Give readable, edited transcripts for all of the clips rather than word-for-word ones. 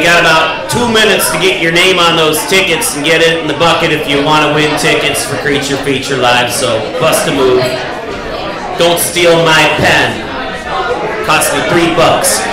You got about 2 minutes to get your name on those tickets and get it in the bucket if you want to win tickets for Creature Feature Live. So bust a move. Don't steal my pen. Cost me $3.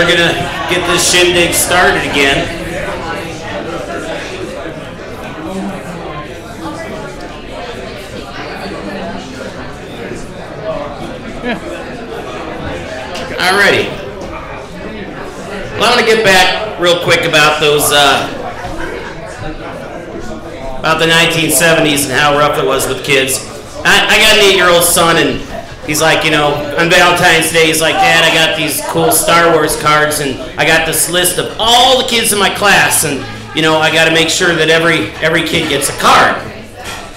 we're gonna get this shindig started again. Alrighty. Well, I'm gonna get back real quick about those, about the 1970s and how rough it was with kids. I got an 8-year-old son, and he's like, you know, on Valentine's Day, he's like, Dad, I got these cool Star Wars cards, and I got this list of all the kids in my class, and, you know, I got to make sure that every kid gets a card.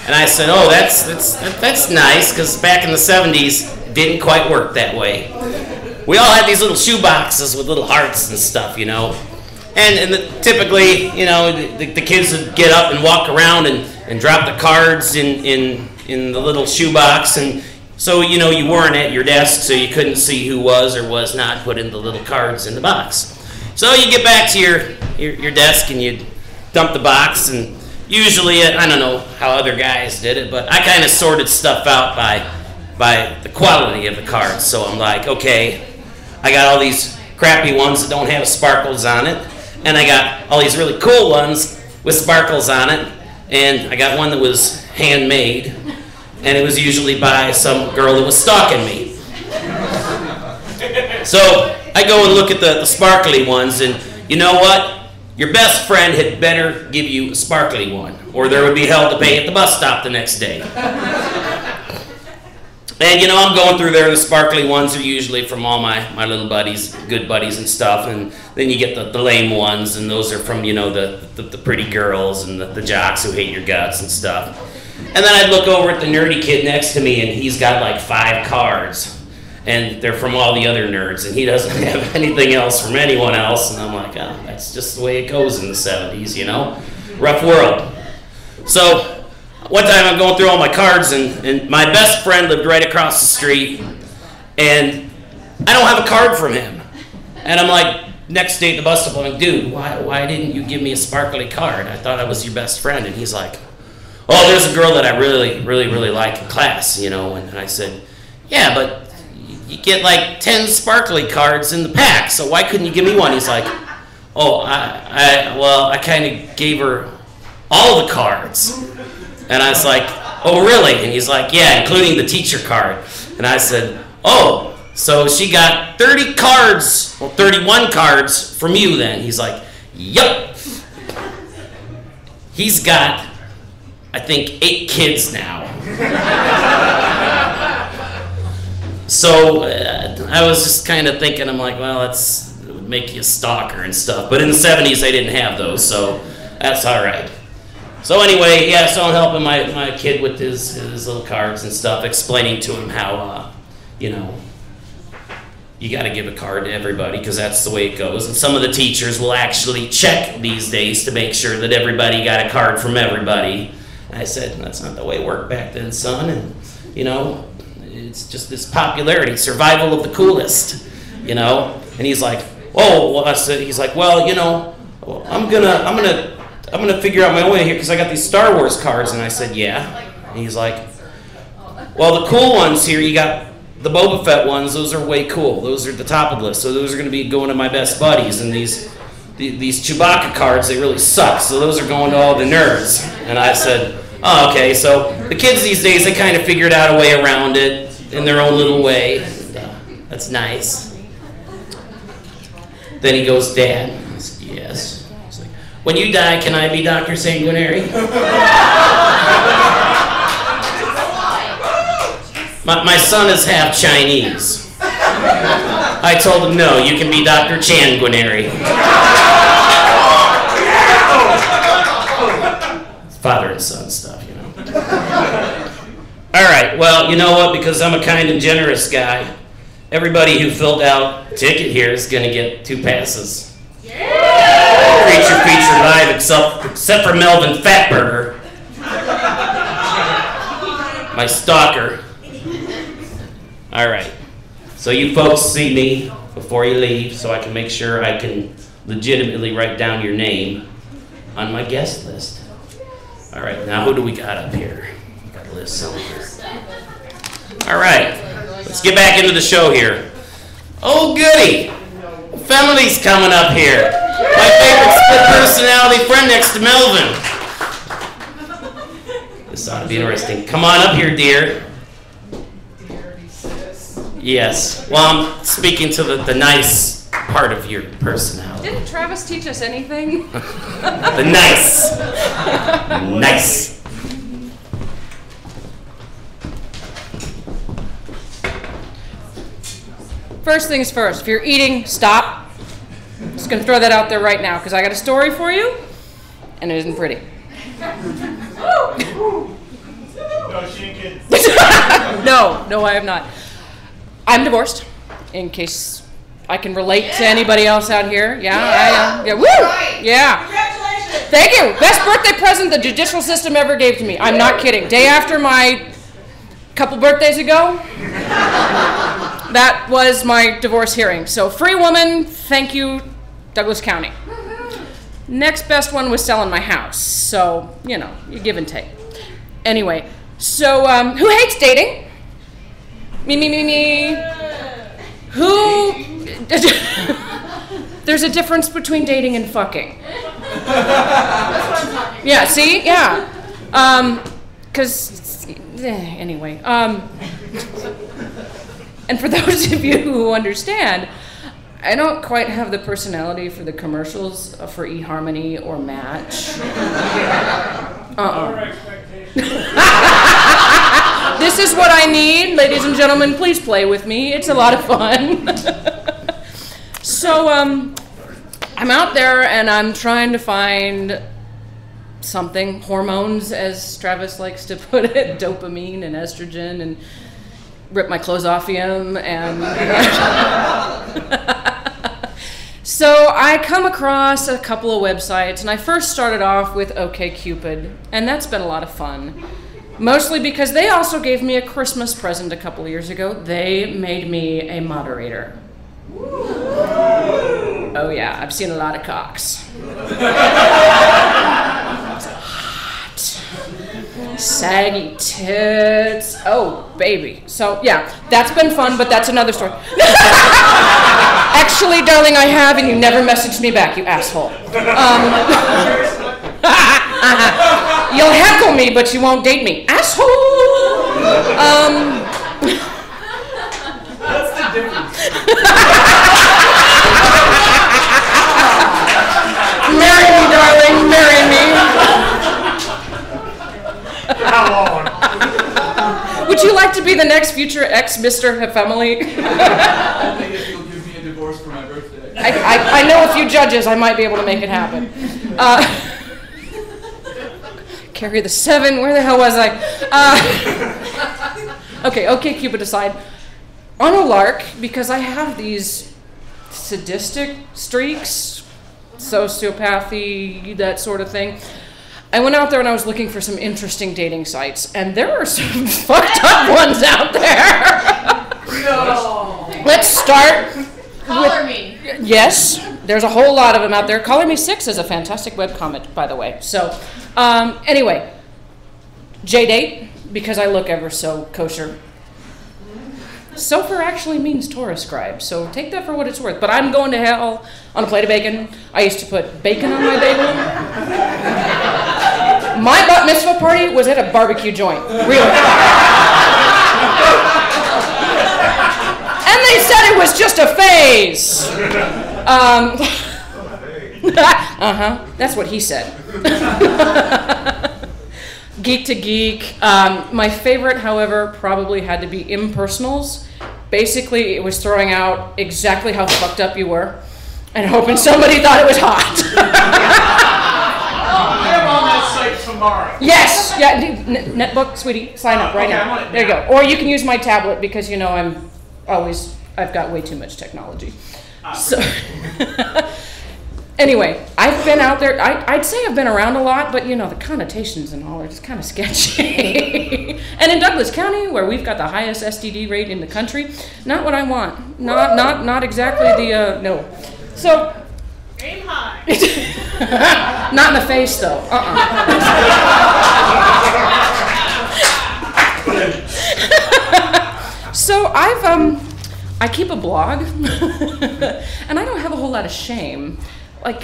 And I said, oh, that's nice, because back in the 70s, it didn't quite work that way. We all had these little shoe boxes with little hearts and stuff, you know. And typically, you know, the kids would get up and walk around and drop the cards in the little shoe box, and so, you know, you weren't at your desk, so you couldn't see who was or was not putting the little cards in the box. So you get back to your desk and you dump the box, and usually, I don't know how other guys did it, but I kind of sorted stuff out by the quality of the cards. So I'm like, okay, I got all these crappy ones that don't have sparkles on it, and I got all these really cool ones with sparkles on it, and I got one that was handmade, and it was usually by some girl that was stalking me. So I go and look at the sparkly ones, and you know what? Your best friend had better give you a sparkly one, or there would be hell to pay at the bus stop the next day. And, you know, I'm going through there, the sparkly ones are usually from all my little buddies, good buddies and stuff, and then you get the lame ones, and those are from, you know, the pretty girls and the jocks who hate your guts and stuff. And then I'd look over at the nerdy kid next to me, and he's got like 5 cards, and they're from all the other nerds, and he doesn't have anything else from anyone else, and I'm like, oh, that's just the way it goes in the 70s, you know? Rough world. So one time I'm going through all my cards, and my best friend lived right across the street, and I don't have a card from him. And I'm like, next day at the bus stop, I'm like, dude, why didn't you give me a sparkly card? I thought I was your best friend. And he's like, oh, there's a girl that I really like in class, you know. And I said, yeah, but you get like 10 sparkly cards in the pack, so why couldn't you give me one? He's like, oh, well, I kind of gave her all the cards. And I was like, oh, really? And he's like, yeah, including the teacher card. And I said, oh, so she got 30 cards, well, 31 cards from you then. He's like, yep. He's got, I think, 8 kids now. So I was just kind of thinking, I'm like, well, it would make you a stalker and stuff. But in the 70s, I didn't have those, so that's all right. So anyway, yeah, so I'm helping my kid with his little cards and stuff, explaining to him how, you know, you got to give a card to everybody because that's the way it goes. And some of the teachers will actually check these days to make sure that everybody got a card from everybody. And I said, that's not the way it worked back then, son. And, you know, it's just this popularity, survival of the coolest, you know. And he's like, oh, well, I said, he's like, well, you know, I'm gonna figure out my way here because I got these Star Wars cards. And I said, yeah. And he's like, well, the cool ones here, you got the Boba Fett ones, those are way cool. Those are at the top of the list. So those are going to be going to my best buddies. And these Chewbacca cards, they really suck. So those are going to all the nerds. And I said, oh, okay. So the kids these days, they kind of figured out a way around it in their own little way. And, that's nice. Then he goes, Dad. I said, yes. He's like, when you die, can I be Dr. Sanguinary? My son is half Chinese. I told him, no, you can be Dr. Changuinary. It's father and son stuff, you know. All right, well, you know what? Because I'm a kind and generous guy, everybody who filled out a ticket here is going to get 2 passes. Creature Feature Live, except for Melvin Fatburger, my stalker. All right, so you folks see me before you leave so I can make sure I can legitimately write down your name on my guest list. All right, now who do we got up here? Got a list somewhere. All right, let's get back into the show here. Oh, goody. Family's coming up here. My favorite split personality friend next to Melvin. This ought to be interesting. Come on up here, dear. Yes. Well, I'm speaking to the nice part of your personality. Didn't Travis teach us anything? The nice. Nice. First things first, if you're eating, stop. I'm just going to throw that out there right now because I got a story for you, and it isn't pretty. No, she ain't kidding. No, I have not. I'm divorced, in case I can relate to anybody else out here. Yeah. Woo! Yeah. Congratulations. Thank you. Best birthday present the judicial system ever gave to me. I'm not kidding. Day after my couple birthdays ago, that was my divorce hearing. So free woman, thank you, Douglas County. Next best one was selling my house. So, you know, you give and take. Anyway, so who hates dating? Me. Who? There's a difference between dating and fucking. Yeah, see? Yeah. Anyway. And for those of you who understand, I don't quite have the personality for the commercials for eHarmony or Match. This is what I need. Ladies and gentlemen, please play with me. It's a lot of fun. So, I'm out there and I'm trying to find something, hormones, as Travis likes to put it, dopamine and estrogen, and rip my clothes off him, and so I come across a couple of websites, and I first started off with OkCupid, and that's been a lot of fun, mostly because they also gave me a Christmas present a couple of years ago. They made me a moderator. Oh yeah, I've seen a lot of cocks. Saggy tits. Oh, baby. So, yeah, that's been fun, but that's another story. Actually, darling, I have, and you never messaged me back, you asshole. You'll heckle me, but you won't date me. Asshole! What's the difference? Marry me, darling, marry me. How long? Would you like to be the next future ex-Mr. Hefemily? Only if you'll give me a divorce for my birthday. I know a few judges. I might be able to make it happen. Carry the 7. Where the hell was I? Okay, OkCupid aside. On a lark, because I have these sadistic streaks, sociopathy, that sort of thing, I went out there and I was looking for some interesting dating sites, and there are some fucked up ones out there. No. Let's start Color Me. Yes, there's a whole lot of them out there. Color Me 6 is a fantastic webcomic, by the way. So, anyway, JDate, because I look ever so kosher. Sofer actually means Torah scribe, so take that for what it's worth. But I'm going to hell on a plate of bacon. I used to put bacon on my bagel. My bat mitzvah party was at a barbecue joint, really. And they said it was just a phase. That's what he said. Geek to geek. My favorite, however, probably had to be impersonals. Basically, it was throwing out exactly how fucked up you were and hoping somebody thought it was hot. I'm on that site tomorrow. Yes. Yeah. Netbook, sweetie, sign up right Okay, I'm on now. it There you now. go. Or you can use my tablet because you know I've got way too much technology. So. Anyway, I've been out there. I'd say I've been around a lot, but you know, the connotations and all are just kind of sketchy. And in Douglas County, where we've got the highest STD rate in the country, not what I want. Not exactly the, no. So. Aim high. Not in the face, though. So I keep a blog, and I don't have a whole lot of shame. Like,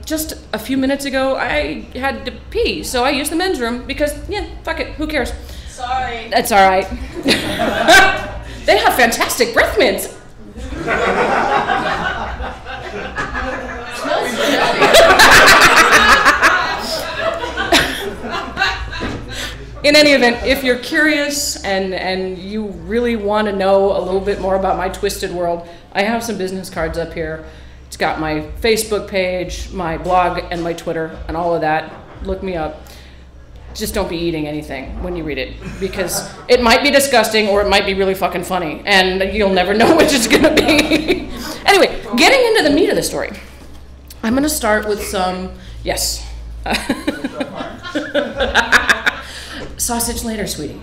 just a few minutes ago, I had to pee, so I used the men's room because, yeah, fuck it, who cares? Sorry. That's all right. They have fantastic breath mints. In any event, if you're curious and you really want to know a little bit more about my twisted world, I have some business cards up here. It's got my Facebook page, my blog, and my Twitter, and all of that. Look me up. Just don't be eating anything when you read it, because it might be disgusting or it might be really fucking funny, and you'll never know which it's gonna be. Anyway, getting into the meat of the story. I'm gonna start with some, yes. Sausage later, sweetie.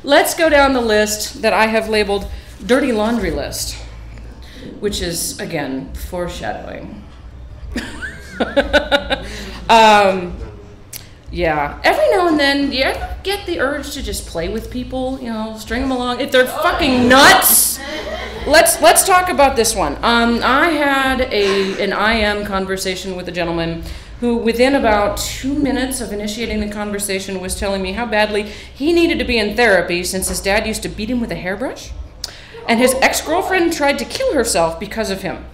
Let's go down the list that I have labeled Dirty Laundry List, which is, again, foreshadowing. Yeah, every now and then, you ever get the urge to just play with people, you know, string them along? If they're fucking nuts, let's talk about this one. I had an IM conversation with a gentleman who, within about 2 minutes of initiating the conversation, was telling me how badly he needed to be in therapy since his dad used to beat him with a hairbrush, and his ex-girlfriend tried to kill herself because of him.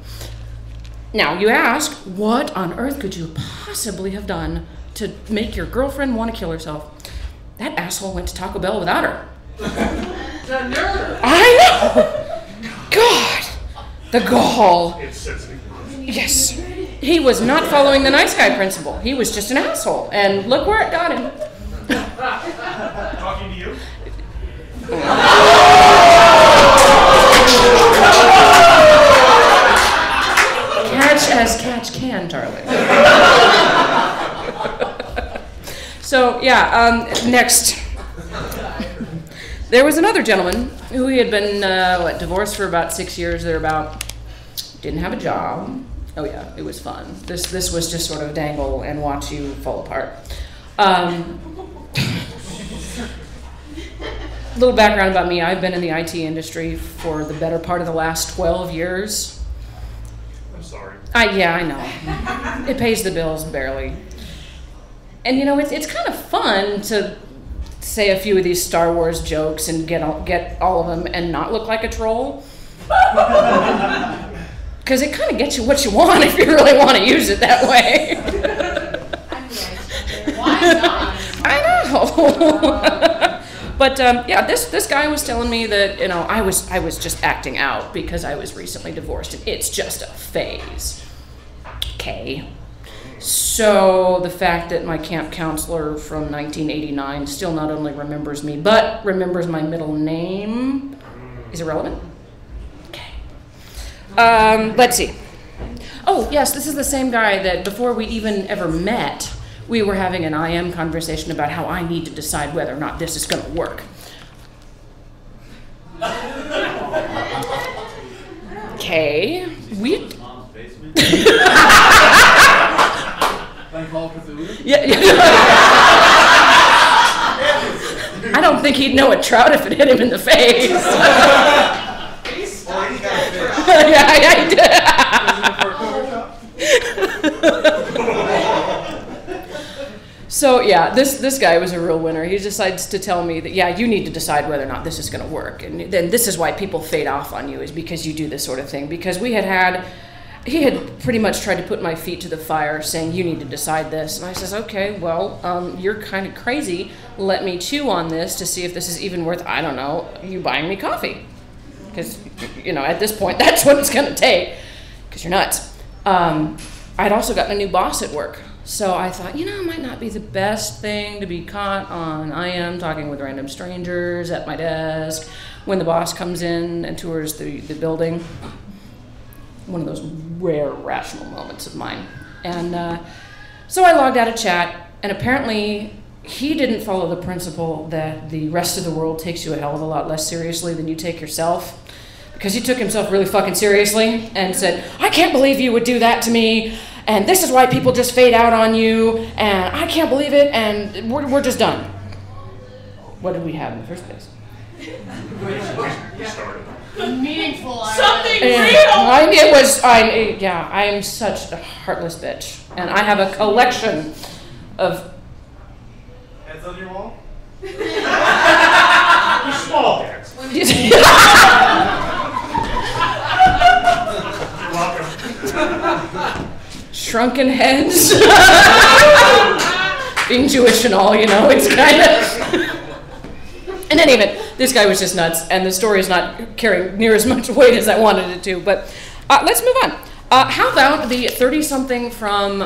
Now, you ask, what on earth could you possibly have done to make your girlfriend want to kill herself? That asshole went to Taco Bell without her. The nerve. I know! God! The gall. It's sensitive. Yes. He was not following the nice guy principle. He was just an asshole. And look where it got him. Talking to you? Catch as catch can, Charlie. So, yeah, next. There was another gentleman who he had been, divorced for about 6 years, thereabout. Didn't have a job. Oh yeah, it was fun. This was just sort of dangle and watch you fall apart. Little background about me, I've been in the IT industry for the better part of the last 12 years. I'm sorry. Yeah, I know. It pays the bills barely. And you know, it's kind of fun to say a few of these Star Wars jokes and get all of them and not look like a troll. Because it kind of gets you what you want if you really want to use it that way. Why not? I know. But yeah, this guy was telling me that, you know, I was just acting out because I was recently divorced and it's just a phase. Okay. So the fact that my camp counselor from 1989 still not only remembers me but remembers my middle name is irrelevant. Let's see. Oh, yes, this is the same guy that before we even ever met, we were having an IM conversation about how I need to decide whether or not this is going to work. Okay, we... Yeah. I don't think he'd know a trout if it hit him in the face. Yeah, I did. So yeah, this guy was a real winner. He decides to tell me that, yeah, you need to decide whether or not this is going to work. And then this is why people fade off on you, is because you do this sort of thing. Because he had pretty much tried to put my feet to the fire saying, you need to decide this. And I says, okay, well, you're kind of crazy. Let me chew on this to see if this is even worth, I don't know, you buying me coffee. Because, you know, at this point, that's what it's going to take, because you're nuts. I'd also gotten a new boss at work. So I thought, you know, it might not be the best thing to be caught on IM talking with random strangers at my desk when the boss comes in and tours the building. One of those rare rational moments of mine. And so I logged out of chat, and apparently he didn't follow the principle that the rest of the world takes you a hell of a lot less seriously than you take yourself. Because he took himself really fucking seriously and said, I can't believe you would do that to me, and this is why people just fade out on you, and I can't believe it, and we're just done. What did we have in the first place? We started. Meaningful. Something real. I am such a heartless bitch. And I have a collection of... Heads on your wall? Small heads. You're welcome. Shrunken heads. Being Jewish and all, you know, it's kind of... In any event, this guy was just nuts, and the story is not carrying near as much weight as I wanted it to. But let's move on. How about the 30-something from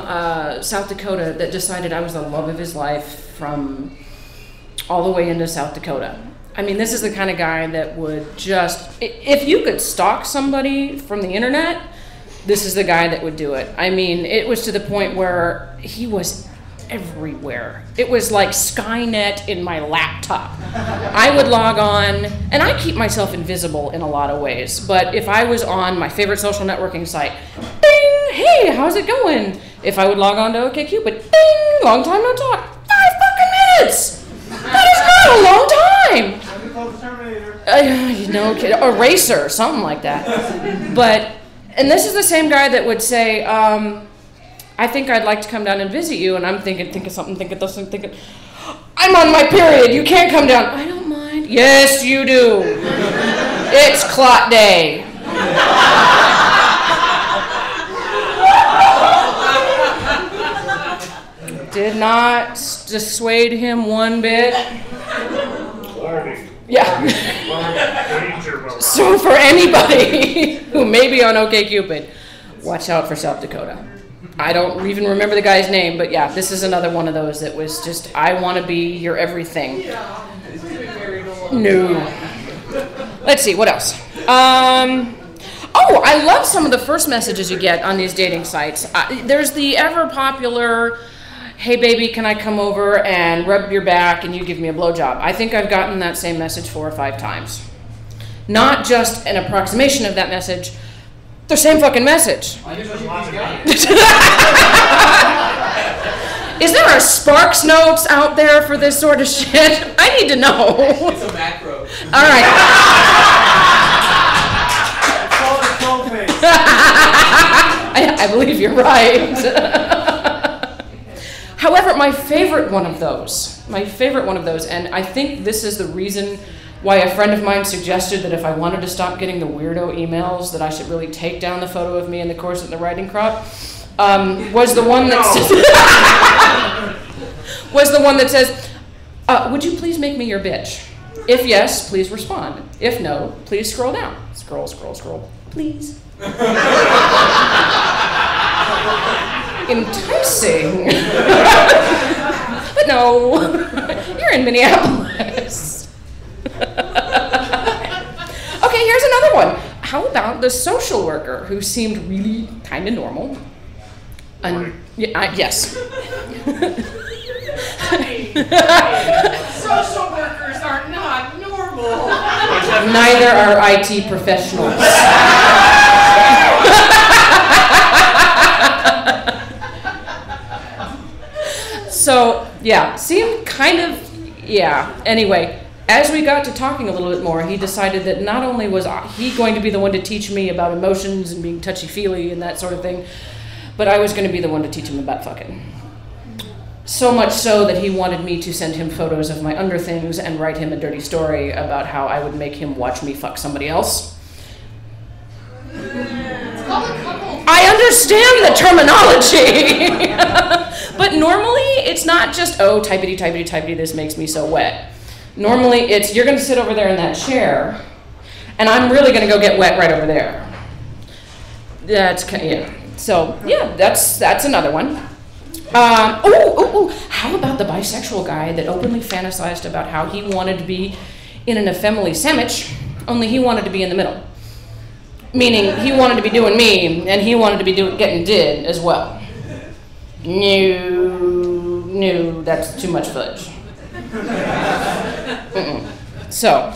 South Dakota that decided I was the love of his life from all the way into South Dakota? I mean, this is the kind of guy that would just... If you could stalk somebody from the internet, this is the guy that would do it. I mean, it was to the point where he was everywhere. It was like Skynet in my laptop. I would log on, and I keep myself invisible in a lot of ways, but if I was on my favorite social networking site, bing, hey, how's it going? If I would log on to OkCupid, bing, long time no talk, 5 fucking minutes! That is not a long time! You know, Eraser, something like that. But, and this is the same guy that would say, I think I'd like to come down and visit you, and I'm thinking of something, thinking, I'm on my period, you can't come down. I don't mind. Yes, you do. It's clot day. Did not dissuade him one bit. Yeah. So for anybody who may be on OkCupid, watch out for South Dakota. I don't even remember the guy's name, but yeah, this is another one of those that was just, I want to be your everything. No. Let's see, what else? Oh, I love some of the first messages you get on these dating sites. There's the ever popular, hey baby, can I come over and rub your back and you give me a blowjob? I think I've gotten that same message 4 or 5 times. Not just an approximation of that message, the same fucking message. Is there a Sparks Notes out there for this sort of shit? I need to know. It's a macro. All right. I believe you're right. However, my favorite one of those, and I think this is the reason why a friend of mine suggested that if I wanted to stop getting the weirdo emails, that I should really take down the photo of me in the corset and the riding crop, was the one that says, would you please make me your bitch? If yes, please respond. If no, please scroll down. Scroll, scroll, scroll. Please. Enticing. But no, you're in Minneapolis. Okay, here's another one. How about the social worker who seemed really kind of normal? Yes. Social workers are not normal. Neither are IT professionals. So, yeah, seemed kind of, yeah. Anyway, as we got to talking a little bit more, he decided that not only was he going to be the one to teach me about emotions and being touchy-feely and that sort of thing, but I was going to be the one to teach him about fucking. So much so that he wanted me to send him photos of my underthings and write him a dirty story about how I would make him watch me fuck somebody else. I understand the terminology. But normally it's not just, oh, typity, typity, typity, this makes me so wet. Normally it's, you're going to sit over there in that chair, and I'm really going to go get wet right over there. That's, yeah. So, yeah, that's another one. How about the bisexual guy that openly fantasized about how he wanted to be in an ephemerally sandwich, only he wanted to be in the middle. Meaning he wanted to be doing me, and he wanted to be getting did as well. No, that's too much fudge. So,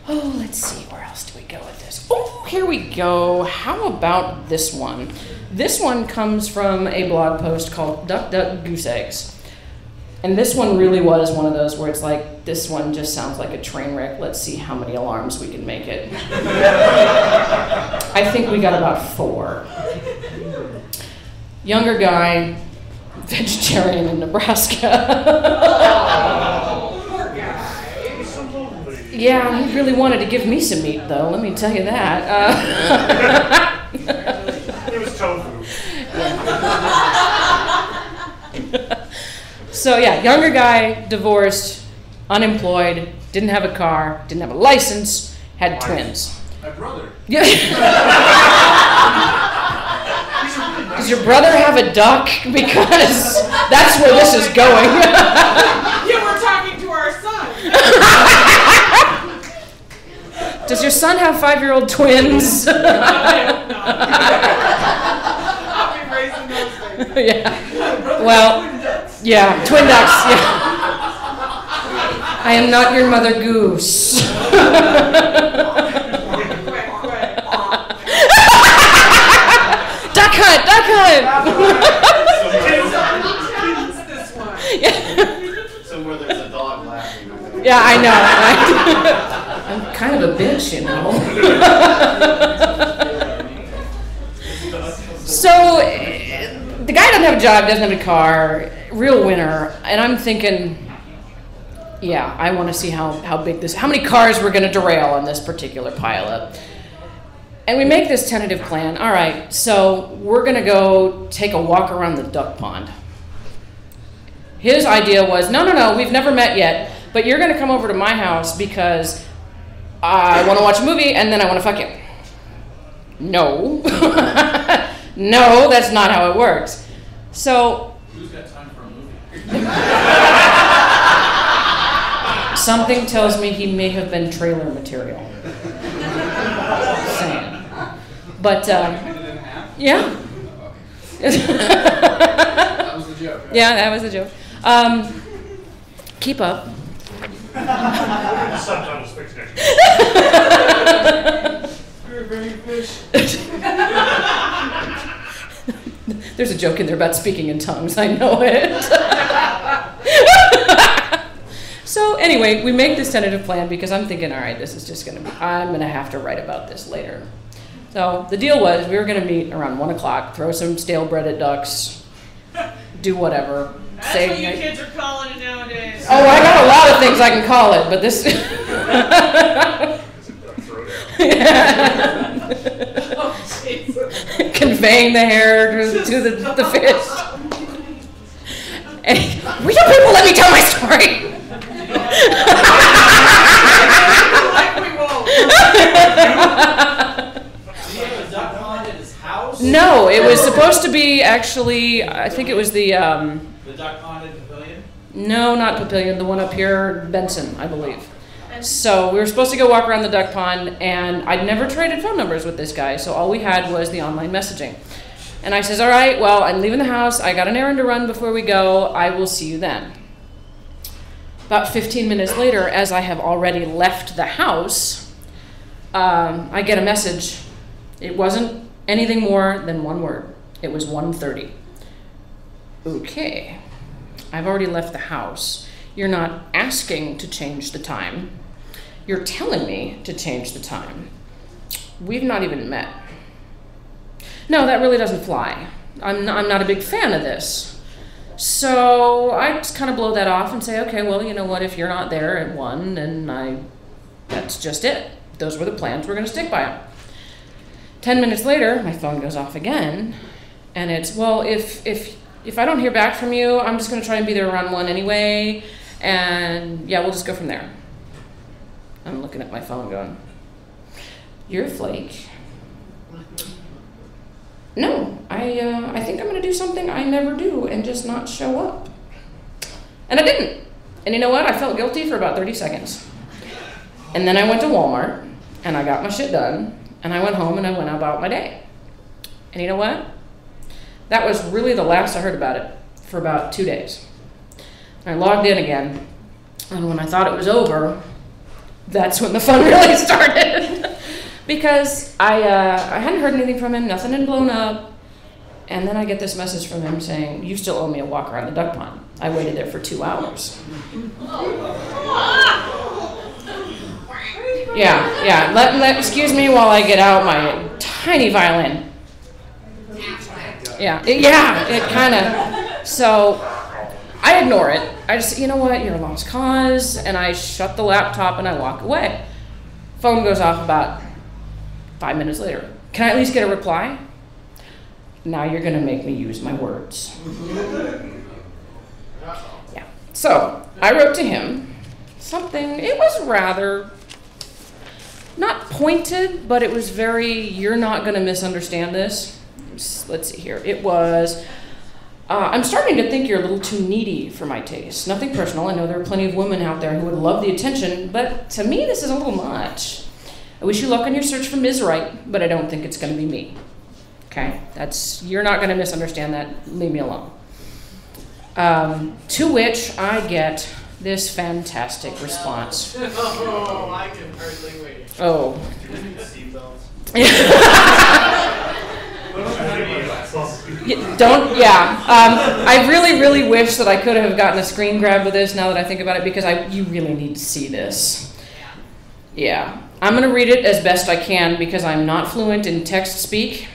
let's see, where else do we go with this? Oh, here we go. How about this one? This one comes from a blog post called Duck Duck Goose Eggs. And this one really was one of those where it's like, this one just sounds like a train wreck. Let's see how many alarms we can make it. I think we got about 4. Younger guy, vegetarian in Nebraska. Yeah, he really wanted to give me some meat, though, let me tell you that. It was tofu. So yeah, younger guy, divorced, unemployed, didn't have a car, didn't have a license, had twins. My brother. Yeah. Does your brother have a duck? Because that's where this is going. Yeah, we're talking to our son. Does your son have 5-year-old twins? I hope not. I'll be raising those things. Yeah. Well, yeah, twin ducks. Yeah. I am not your mother goose. Duck hunt, duck hunt. This one. Somewhere there's a dog laughing. Yeah, I know. I'm kind of a bitch, you know. So, the guy doesn't have a job, doesn't have a car, real winner, and I'm thinking, yeah, I want to see how big this, how many cars we're going to derail on this particular pileup. And we make this tentative plan. All right, so we're going to go take a walk around the duck pond. His idea was, no, we've never met yet, but you're going to come over to my house because I want to watch a movie and then I want to fuck you. No. No, that's not how it works. So, Who's got time for a movie? something tells me he may have been trailer material. Just saying. But, Split it in half? yeah. That was the joke, right? Yeah, that was a joke. Keep up. The subtitles fixed next. We're very fish. There's a joke in there about speaking in tongues. I know it. So anyway, we make this tentative plan because I'm thinking, all right, this is just going to be, I'm going to have to write about this later. So the deal was we were going to meet around 1 o'clock, throw some stale breaded ducks, do whatever. That's what you kids are calling it nowadays. Oh, I got a lot of things I can call it, but this. Oh, jeez. Conveying the hair to the fish. And, will you people let me tell my story? Like we won't. Did he have a duck pond at his house? No, it was supposed to be actually, I think it was the, The duck pond at Pavilion? no, not Papillion, the one up here, Benson, I believe. So we were supposed to go walk around the duck pond, and I'd never traded phone numbers with this guy, so all we had was the online messaging. And I says, all right, well, I'm leaving the house. I got an errand to run before we go. I will see you then. About 15 minutes later, as I have already left the house, I get a message. It wasn't anything more than one word. It was 1:30. Okay, I've already left the house. You're not asking to change the time. You're telling me to change the time. We've not even met. No, that really doesn't fly. I'm not a big fan of this. So I just kind of blow that off and say, okay, well, you know what, if you're not there at 1, then that's just it. Those were the plans, we're gonna stick by them. 10 minutes later, my phone goes off again, and it's, well, if I don't hear back from you, I'm just gonna try and be there around 1 anyway, and yeah, we'll just go from there. I'm looking at my phone going, you're a flake. No, I think I'm gonna do something I never do and just not show up. And I didn't. And you know what? I felt guilty for about 30 seconds. And then I went to Walmart and I got my shit done and I went home and I went about my day. And you know what? That was really the last I heard about it for about 2 days. I logged in again, and when I thought it was over, that's when the fun really started. Because I hadn't heard anything from him, nothing had blown up, and then I get this message from him saying, you still owe me a walk around the duck pond. I waited there for 2 hours. Yeah. Excuse me while I get out my tiny violin. It kind of. So I ignore it. I just, you know what, you're a lost cause, and I shut the laptop and I walk away. Phone goes off about 5 minutes later. Can I at least get a reply? Now you're gonna make me use my words. Yeah. So I wrote to him something. It was rather not pointed, but it was very, you're not gonna misunderstand this. Let's see here. It was, I'm starting to think you're a little too needy for my taste. Nothing personal. I know there are plenty of women out there who would love the attention, but to me this is a little much. I wish you luck on your search for Ms. Right, but I don't think it's gonna be me. Okay, you're not gonna misunderstand that. Leave me alone. To which I get this fantastic response. Oh, I can hardly wait. Oh. I really, really wish that I could have gotten a screen grab of this now that I think about it, because you really need to see this. Yeah. I'm going to read it as best I can because I'm not fluent in text speak.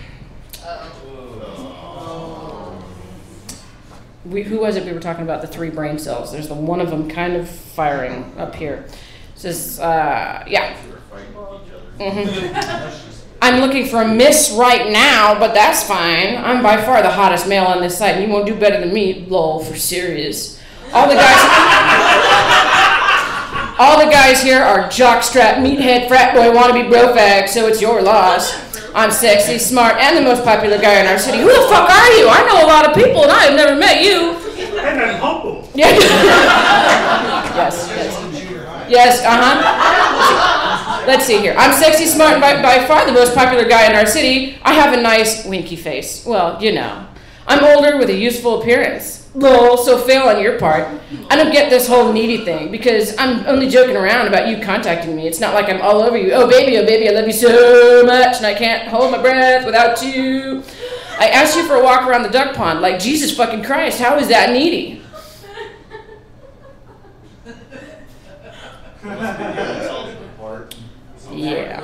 Who was it we were talking about, the 3 brain cells? There's the one of them kind of firing up here. It says, yeah. I'm looking for a miss right now, but that's fine. I'm by far the hottest male on this site, and you won't do better than me. Lol, for serious. All the guys here are jockstrap, meathead, frat boy, wannabe bro fag, so it's your loss. I'm sexy, smart, and the most popular guy in our city. Who the fuck are you? I know a lot of people, and I have never met you. And I'm humble. Yeah. Yes, Let's see here. I'm sexy, smart, and by far the most popular guy in our city. I have a nice winky face. Well, you know. I'm older with a youthful appearance. Lol, so fail on your part. I don't get this whole needy thing because I'm only joking around about you contacting me. It's not like I'm all over you. Oh baby, I love you so much and I can't hold my breath without you. I asked you for a walk around the duck pond. Like, Jesus fucking Christ, how is that needy? Yeah.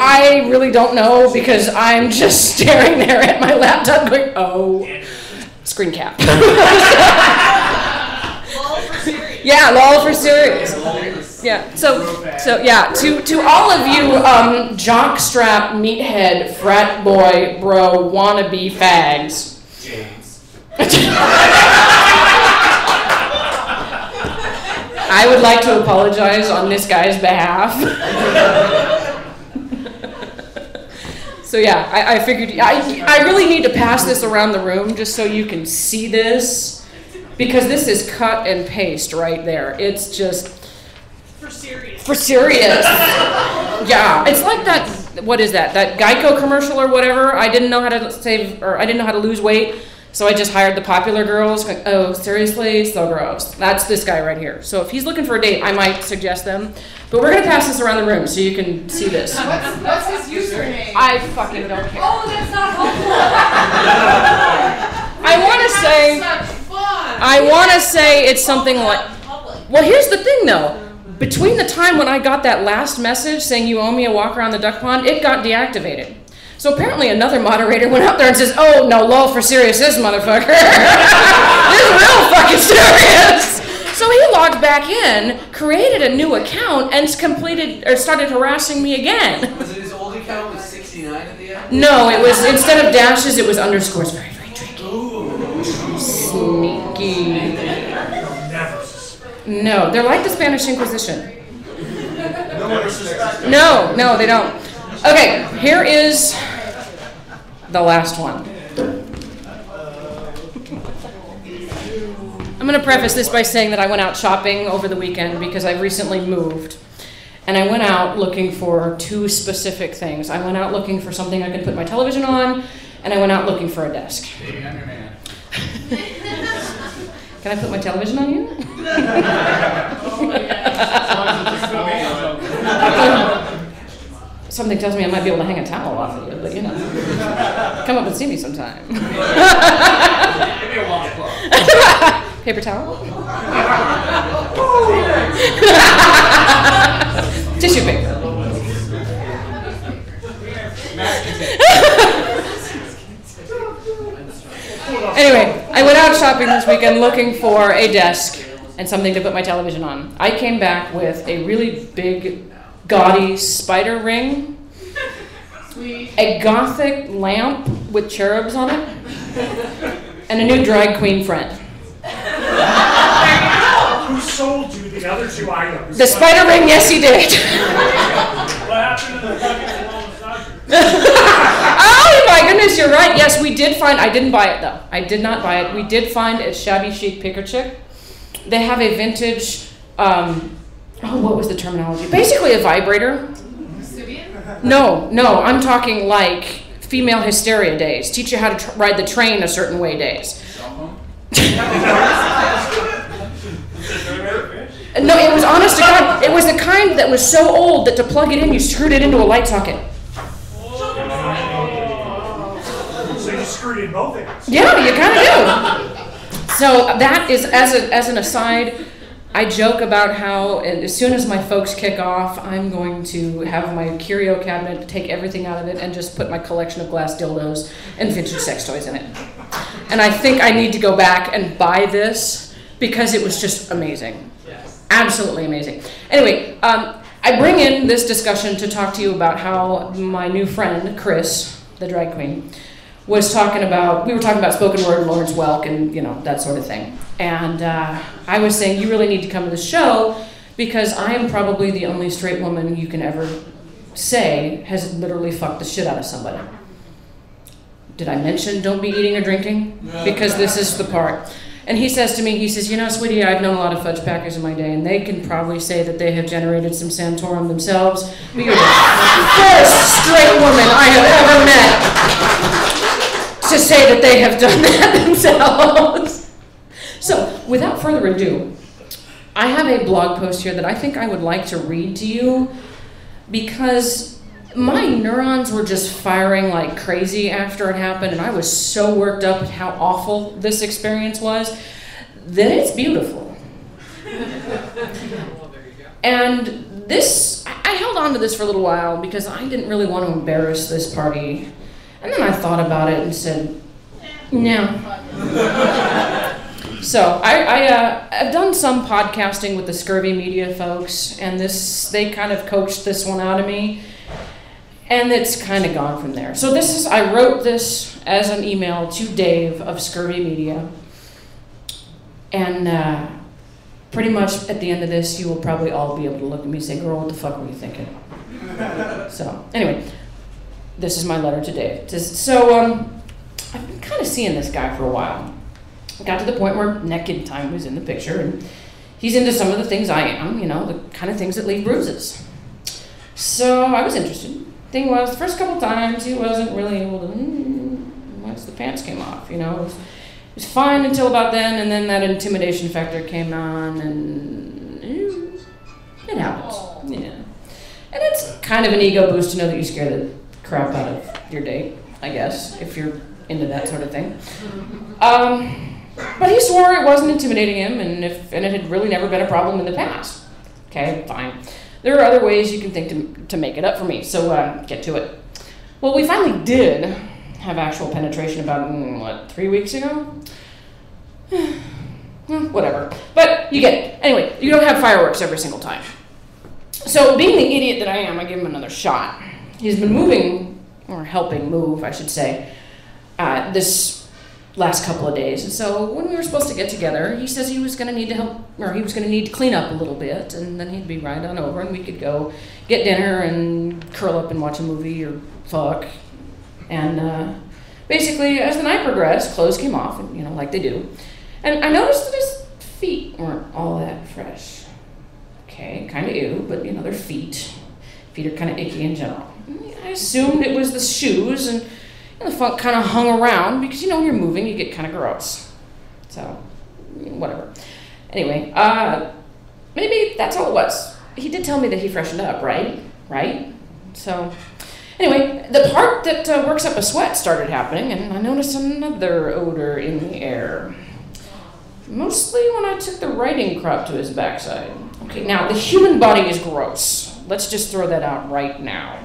I really don't know because I'm just staring there at my laptop going, oh, screen cap. Lol for serious. Yeah, lol for serious. Yeah, so yeah, to all of you jockstrap, meathead, frat boy, bro, wannabe fags. James. I would like to apologize on this guy's behalf. So yeah, I figured I really need to pass this around the room just so you can see this, because this is cut and paste right there. It's just For serious. for serious. Yeah, it's like that. What is that? That Geico commercial or whatever. I didn't know how to save, or I didn't know how to lose weight. So I just hired the popular girls. Going, oh, seriously? So gross. That's this guy right here. So if he's looking for a date, I might suggest them. But we're going to pass this around the room so you can see this. What's his username? I fucking don't care. Oh, that's not helpful. I want to say it's something like, well, here's the thing though. Between the time when I got that last message saying you owe me a walk around the duck pond, it got deactivated. So apparently another moderator went out there and says, oh, no, lol for serious, this motherfucker. This is real fucking serious. So he logged back in, created a new account, and started harassing me again. Was it his old account with 69 at the end? No, it was, instead of dashes, it was underscores. Very, very tricky. Sneaky. No, they're like the Spanish Inquisition. No, they don't. Okay, here is the last one. I'm going to preface this by saying that I went out shopping over the weekend because I've recently moved. And I went out looking for 2 specific things. I went out looking for something I could put my television on, and I went out looking for a desk. Baby, I'm your man. Can I put my television on you? Something tells me I might be able to hang a towel off of you, but you know. Come up and see me sometime. Give me a washcloth. Paper towel? Tissue paper. Anyway, I went out shopping this weekend looking for a desk and something to put my television on. I came back with a really big, gaudy spider ring, a gothic lamp with cherubs on it, and a new drag queen friend. Who sold you the other two items? The spider ring, yes, he did. What happened to the fucking wall massager? Oh my goodness, you're right. Yes, we did find, I didn't buy it though. I did not buy it. We did find a shabby chic picker chick. They have a vintage, what was the terminology? Basically a vibrator. No, I'm talking like female hysteria days. Teach you how to ride the train a certain way days. No, it was honest to God. It was the kind that was so old that to plug it in, you screwed it into a light socket. So you screwed in both ends. Yeah, you kind of do. So that is, as an aside, I joke about how as soon as my folks kick off, I'm going to have my curio cabinet, take everything out of it, and just put my collection of glass dildos and vintage sex toys in it. And I think I need to go back and buy this because it was just amazing. Absolutely amazing. Anyway, I bring in this discussion to talk to you about how my new friend, Chris, the drag queen, was talking about, we were talking about spoken word, Lawrence Welk, and that sort of thing. And I was saying, you really need to come to the show because I am probably the only straight woman you can ever say has literally fucked the shit out of somebody. Did I mention don't be eating or drinking? Because this is the part. And he says to me, sweetie, I've known a lot of fudge packers in my day, and they can probably say that they have generated some Santorum themselves, but you're the first straight woman I have ever met to say that they have done that themselves. So, without further ado, I have a blog post here that I think I would like to read to you because my neurons were just firing like crazy after it happened, and I was so worked up at how awful this experience was that it's beautiful. And this, I held on to this for a little while because I didn't really want to embarrass this party. And then I thought about it and said, no. So I've done some podcasting with the Scurvy Media folks, and they kind of coached this one out of me. And it's kind of gone from there. So I wrote this as an email to Dave of Scurvy Media. And pretty much at the end of this, you will probably all be able to look at me and say, girl, what the fuck were you thinking? So anyway, this is my letter to Dave. So I've been kind of seeing this guy for a while. I got to the point where Naked Time was in the picture. And he's into some of the things I am, the kind of things that leave bruises. So I was interested. Thing was, the first couple times he wasn't really able to, once the pants came off, it was fine until about then, and then that intimidation factor came on, and it happens. Yeah. And it's kind of an ego boost to know that you scare the crap out of your date, I guess, if you're into that sort of thing. But he swore it wasn't intimidating him, and it had really never been a problem in the past. Okay, fine. There are other ways you can think to make it up for me, so get to it. Well, we finally did have actual penetration about, 3 weeks ago? Whatever. But you get it. Anyway, you don't have fireworks every single time. So being the idiot that I am, I give him another shot. He's been moving, or helping move, I should say, this last couple of days. And so when we were supposed to get together, he says he was going to need to help, or he was going to need to clean up a little bit, and then he'd be right on over, and we could go get dinner and curl up and watch a movie or fuck. And basically, as the night progressed, clothes came off, and, like they do. And I noticed that his feet weren't all that fresh. Okay, kind of ew, but, they're feet. Feet are kind of icky in general. I assumed it was the shoes, and the funk kind of hung around because, when you're moving, you get kind of gross. So, whatever. Anyway, maybe that's all it was. He did tell me that he freshened up, right? So, Anyway, the part that works up a sweat started happening, and I noticed another odor in the air. Mostly when I took the riding crop to his backside. Okay, now the human body is gross. Let's just throw that out right now.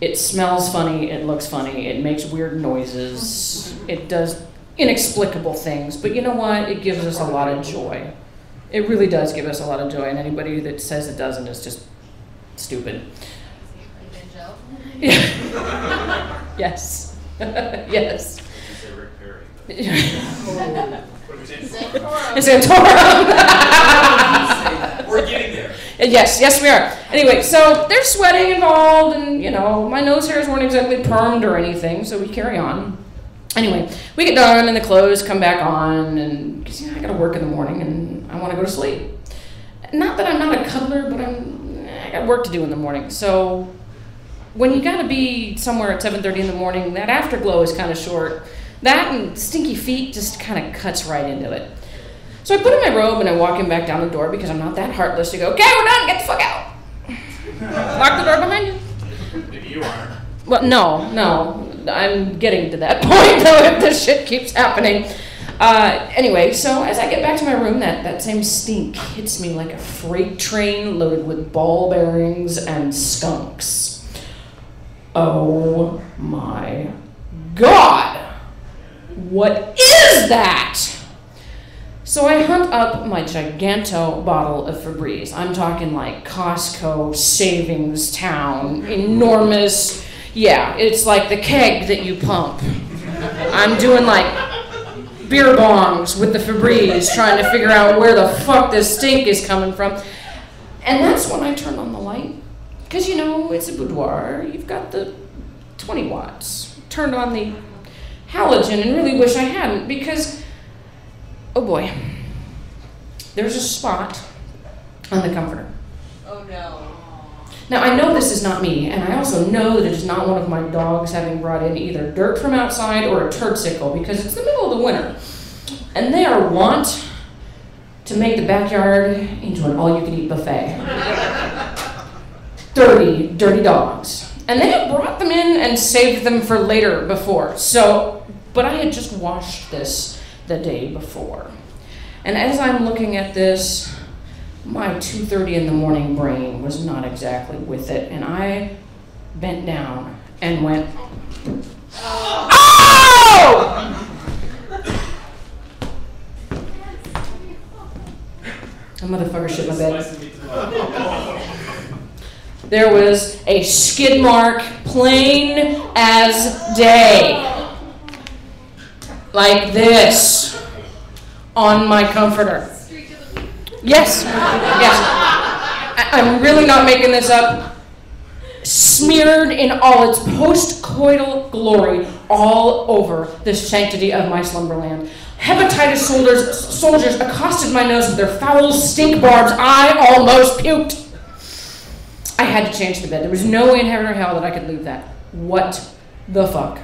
It smells funny, it looks funny, it makes weird noises, it does inexplicable things, but you know what? It gives us a lot of joy. It really does give us a lot of joy, and anybody that says it doesn't is just stupid. Yes. Yes. Santorum. We're getting there. Yes, we are. Anyway, so there's sweating involved, and you know, my nose hairs weren't exactly permed or anything, so we carry on. Anyway, we get done, and the clothes come back on, and because you know, I got to work in the morning, and I want to go to sleep. Not that I'm not a cuddler, but I got work to do in the morning. So when you got to be somewhere at 7:30 in the morning, that afterglow is kind of short. That and stinky feet just kind of cuts right into it. So I put on my robe and I walk him back down the door because I'm not that heartless to go, okay, we're done, get the fuck out. Lock the door behind you. Maybe you aren't. Well, no, I'm getting to that point though if this shit keeps happening. Anyway, so as I get back to my room, that same stink hits me like a freight train loaded with ball bearings and skunks. Oh my God. What is that? So I hunt up my giganto bottle of Febreze. I'm talking like Costco, Savings Town, enormous. Yeah, it's like the keg that you pump. I'm doing like beer bongs with the Febreze, trying to figure out where the fuck this stink is coming from. And that's when I turn on the light. Because, you know, it's a boudoir. You've got the 20 watts. Turned on the halogen and really wish I hadn't because, oh boy, there's a spot on the comforter. Oh no. Now I know this is not me, and I also know that it is not one of my dogs having brought in either dirt from outside or a turdsicle because it's the middle of the winter. And they are wont to make the backyard into an all-you-can-eat buffet. Dirty dogs. And they had brought them in and saved them for later before. But I had just washed this the day before. And as I'm looking at this, my 2:30 in the morning brain was not exactly with it. And I bent down and went, oh! A motherfucker shit my bed. There was a skid mark, plain as day, like this, on my comforter. Yes. I'm really not making this up. Smeared in all its post-coital glory all over the sanctity of my slumberland. Hepatitis soldiers accosted my nose with their foul stink barbs. I almost puked. I had to change the bed. There was no way in heaven or hell that I could leave that. What the fuck?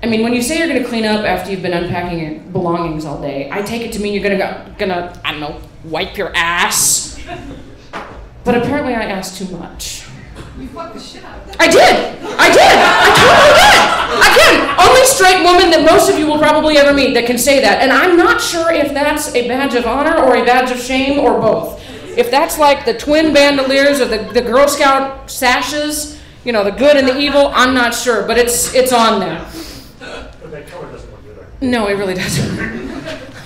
I mean, when you say you're going to clean up after you've been unpacking your belongings all day, I take it to mean you're gonna I don't know, wipe your ass. But apparently I asked too much. You fucked the shit out of that. I did. I totally did. Again, only straight woman that most of you will probably ever meet that can say that. And I'm not sure if that's a badge of honor or a badge of shame or both. If that's like the twin bandoliers or the Girl Scout sashes, you know, the good and the evil, I'm not sure, but it's on there. But that color doesn't look good. No, it really doesn't.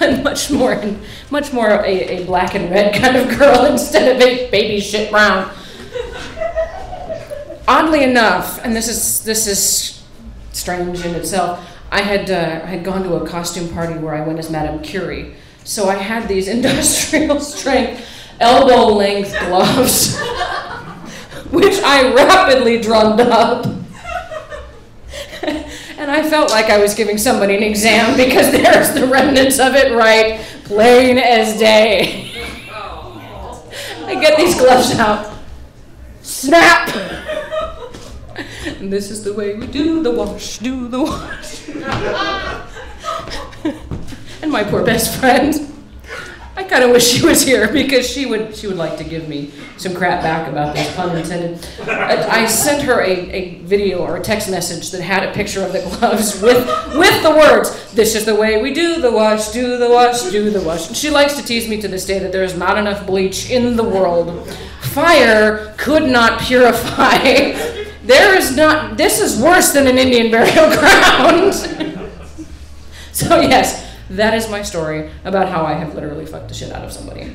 I'm much more a black and red kind of girl instead of a baby shit brown. Oddly enough, and this is strange in itself, I had gone to a costume party where I went as Madame Curie, so I had these industrial strength elbow-length gloves, which I rapidly drummed up. And I felt like I was giving somebody an exam because there's the remnants of it right, plain as day. I get these gloves out. Snap! And this is the way we do the wash. And my poor best friend. I kind of wish she was here because she would like to give me some crap back about this, pun intended. I sent her a video or a text message that had a picture of the gloves with the words, "This is the way we do the wash, do the wash, do the wash." And she likes to tease me to this day that there is not enough bleach in the world. Fire could not purify. This is worse than an Indian burial ground. So yes, that is my story about how I have literally fucked the shit out of somebody.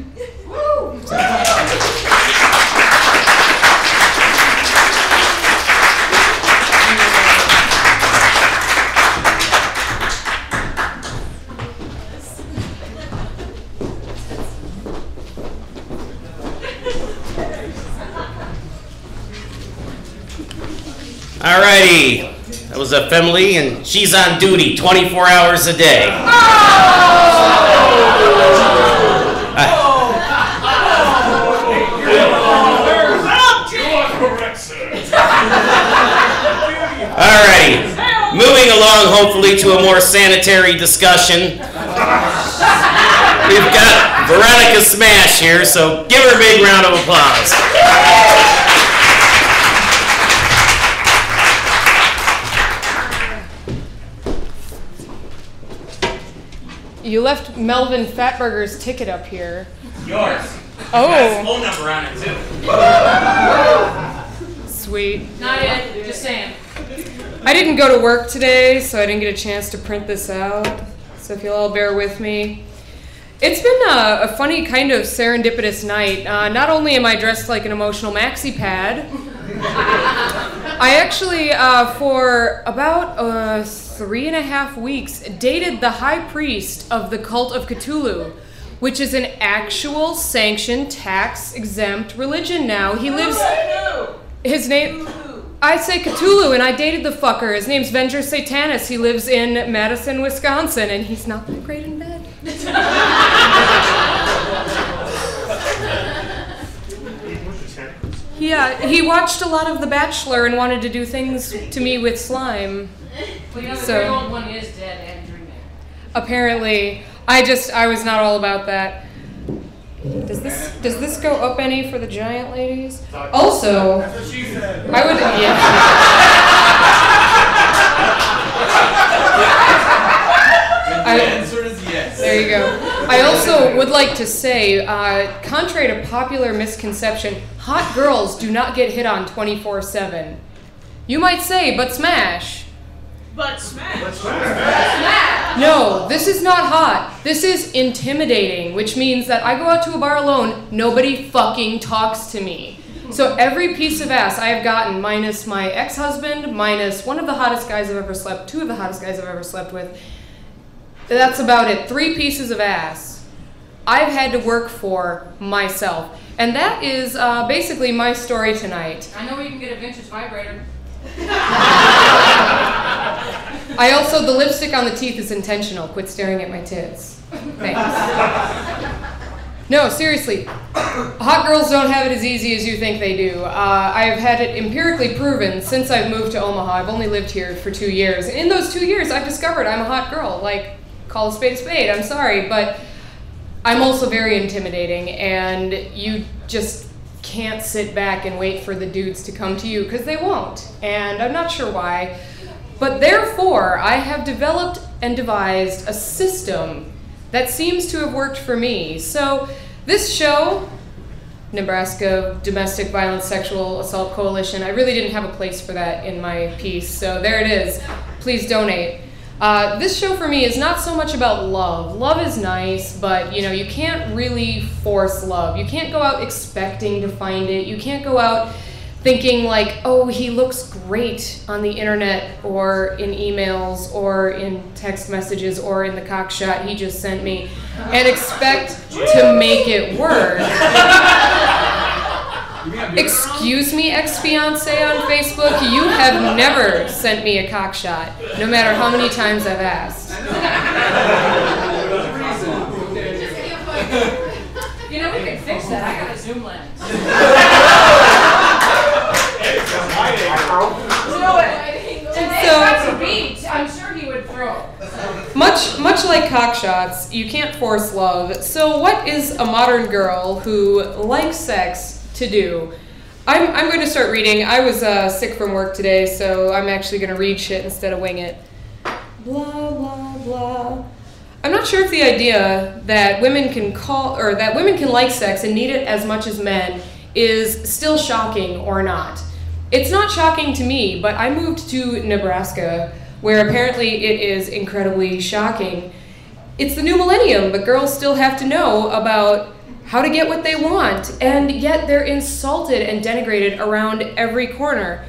Alrighty, that was a family, and she's on duty 24 hours a day. Alrighty, moving along hopefully to a more sanitary discussion. We've got Veronica Smash here, so give her a big round of applause. You left Melvin Fatburger's ticket up here. Yours. Oh. Has his phone number on it too. Sweet. Not yet, just saying. I didn't go to work today, so I didn't get a chance to print this out. So if you'll all bear with me. It's been a funny kind of serendipitous night. Not only am I dressed like an emotional maxi pad, I actually, for about 3.5 weeks, dated the high priest of the cult of Cthulhu, which is an actual sanctioned tax-exempt religion now. He lives... His name... I say Cthulhu, and I dated the fucker. His name's Venger Satanis. He lives in Madison, Wisconsin, and he's not that great in bed. Yeah, he watched a lot of The Bachelor and wanted to do things to me with slime. Well, you know, the very old one is dead and dreaming. Apparently, I was not all about that. Does this go up any for the giant ladies? Also, That's what she said. I would, yeah. The answer is yes. There you go. I also would like to say, contrary to popular misconception, hot girls do not get hit on 24/7. You might say, but smash. But smash. No, this is not hot. This is intimidating, which means that I go out to a bar alone, nobody fucking talks to me. So every piece of ass I have gotten, minus my ex-husband, minus one of the hottest guys I've ever slept, two of the hottest guys I've ever slept with, that's about it. 3 pieces of ass I've had to work for myself. And that is basically my story tonight. I know where you can get a vintage vibrator. I also, the lipstick on the teeth is intentional. Quit staring at my tits. Thanks. No, seriously. Hot girls don't have it as easy as you think they do. I've had it empirically proven since I've moved to Omaha. I've only lived here for 2 years. And in those 2 years, I've discovered I'm a hot girl. Like, call a spade a spade. I'm sorry, but I'm also very intimidating, and you just can't sit back and wait for the dudes to come to you, because they won't. And I'm not sure why. But therefore, I have developed and devised a system that seems to have worked for me. So this show, Nebraska Domestic Violence Sexual Assault Coalition, I really didn't have a place for that in my piece, so there it is. Please donate. This show for me is not so much about love. Love is nice, but you know, you can't really force love. You can't go out expecting to find it. You can't go out thinking like, oh, he looks great on the internet or in emails or in text messages or in the cock shot he just sent me, and expect to make it work. Excuse me, ex-fiance on Facebook, you have never sent me a cock shot, no matter how many times I've asked. You know, we can fix that. I got a zoom lens. So, Beat, I'm sure he would throw. much much like cockshots, you can't force love. So what is a modern girl who likes sex to do? I'm going to start reading. I was sick from work today, so I'm actually going to read shit instead of wing it. Blah, blah, blah. I'm not sure if the idea that women can like sex and need it as much as men is still shocking or not. It's not shocking to me, but I moved to Nebraska, where apparently it is incredibly shocking. It's the new millennium, but girls still have to know about how to get what they want, and yet they're insulted and denigrated around every corner.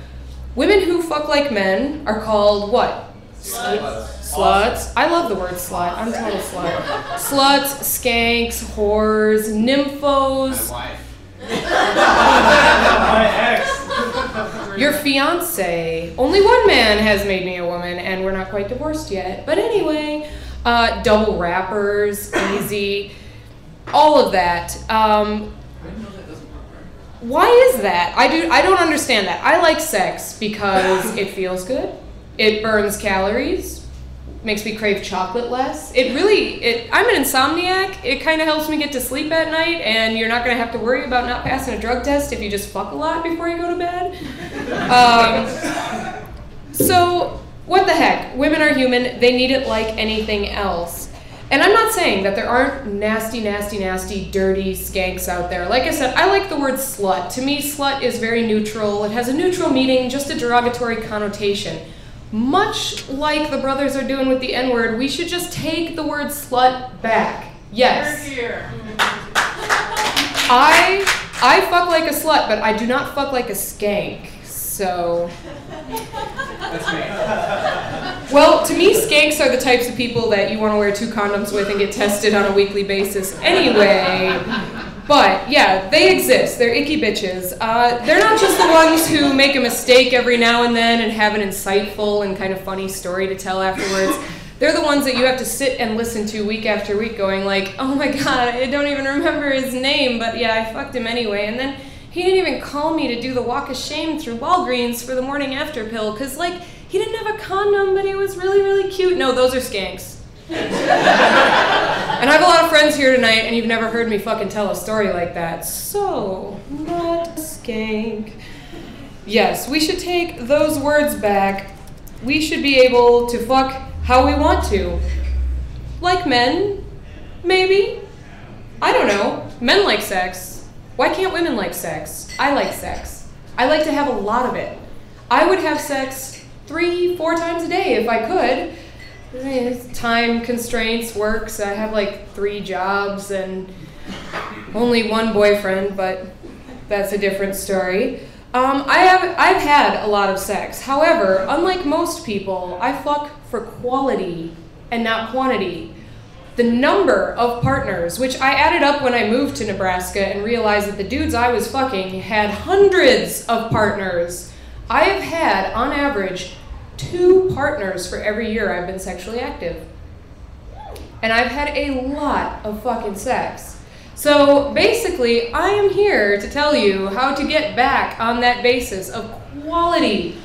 Women who fuck like men are called what? Sluts. I love the word slut. I'm a total slut. Sluts, skanks, whores, nymphos. My wife. My ex. Your fiance. Only one man has made me a woman, and we're not quite divorced yet. But anyway, double rappers, easy, all of that. Why is that? I don't understand that. I like sex because it feels good. It burns calories. Makes me crave chocolate less. I'm an insomniac. It kind of helps me get to sleep at night, and you're not going to have to worry about not passing a drug test if you just fuck a lot before you go to bed. So, what the heck? Women are human. They need it like anything else. And I'm not saying that there aren't nasty, nasty, nasty, dirty skanks out there. Like I said, I like the word slut. To me, slut is very neutral. It has a neutral meaning, just a derogatory connotation. Much like the brothers are doing with the N-word, we should just take the word slut back. Yes. Here. I fuck like a slut, but I do not fuck like a skank. So, That's me. well, to me, skanks are the types of people that you want to wear 2 condoms with and get tested on a weekly basis anyway. But yeah, they exist. They're icky bitches. They're not just the ones who make a mistake every now and then and have an insightful and kind of funny story to tell afterwards. They're the ones that you have to sit and listen to week after week going like, oh my god, I don't even remember his name, but yeah, I fucked him anyway. And then he didn't even call me to do the walk of shame through Walgreens for the morning after pill, because like, he didn't have a condom, but he was really, really cute. No, those are skanks. And I have a lot of friends here tonight, and you've never heard me fucking tell a story like that. So, not a skank. Yes, we should take those words back. We should be able to fuck how we want to. Like men, maybe. I don't know. Men like sex. Why can't women like sex? I like sex. I like to have a lot of it. I would have sex 3-4 times a day if I could. Time constraints, works. I have like 3 jobs and only 1 boyfriend, but that's a different story. I've had a lot of sex. However, unlike most people, I fuck for quality and not quantity. The number of partners, which I added up when I moved to Nebraska and realized that the dudes I was fucking had hundreds of partners. I have had, on average, 2 partners for every year I've been sexually active. And I've had a lot of fucking sex. So basically, I am here to tell you how to get back on that basis of quality